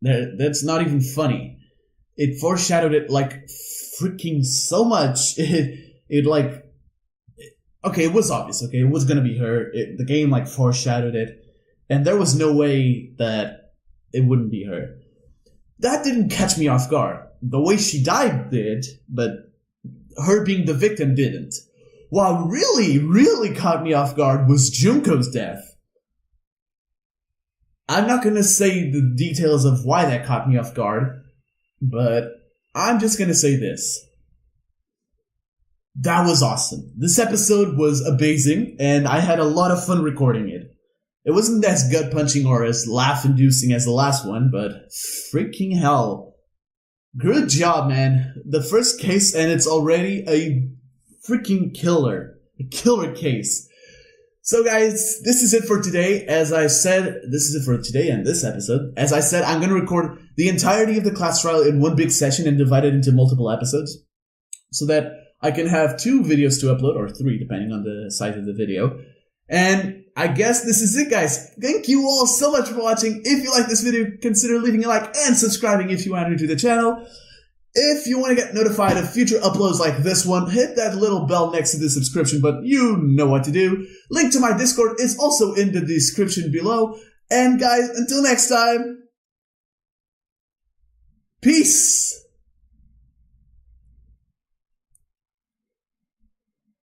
That's not even funny. It foreshadowed it like freaking so much. It like, okay, it was obvious. Okay, it was gonna be her. The game like foreshadowed it, and there was no way that it wouldn't be her. That didn't catch me off guard. The way she died did, but her being the victim didn't. What really caught me off guard was Junko's death. I'm not gonna say the details of why that caught me off guard, but I'm just gonna say this. That was awesome. This episode was amazing, and I had a lot of fun recording it. It wasn't as gut-punching or as laugh-inducing as the last one, but freaking hell. Good job, man. The first case, and it's already a freaking killer. A killer case. So guys, this is it for today. As I said, this is it for today and this episode. As I said, I'm going to record the entirety of the class trial in one big session and divide it into multiple episodes, so that I can have 2 videos to upload, or 3 depending on the size of the video. And I guess this is it, guys. Thank you all so much for watching. If you like this video, consider leaving a like and subscribing if you are new to the channel. If you want to get notified of future uploads like this one, hit that little bell next to the subscription button. You know what to do. Link to my Discord is also in the description below. And guys, until next time, peace!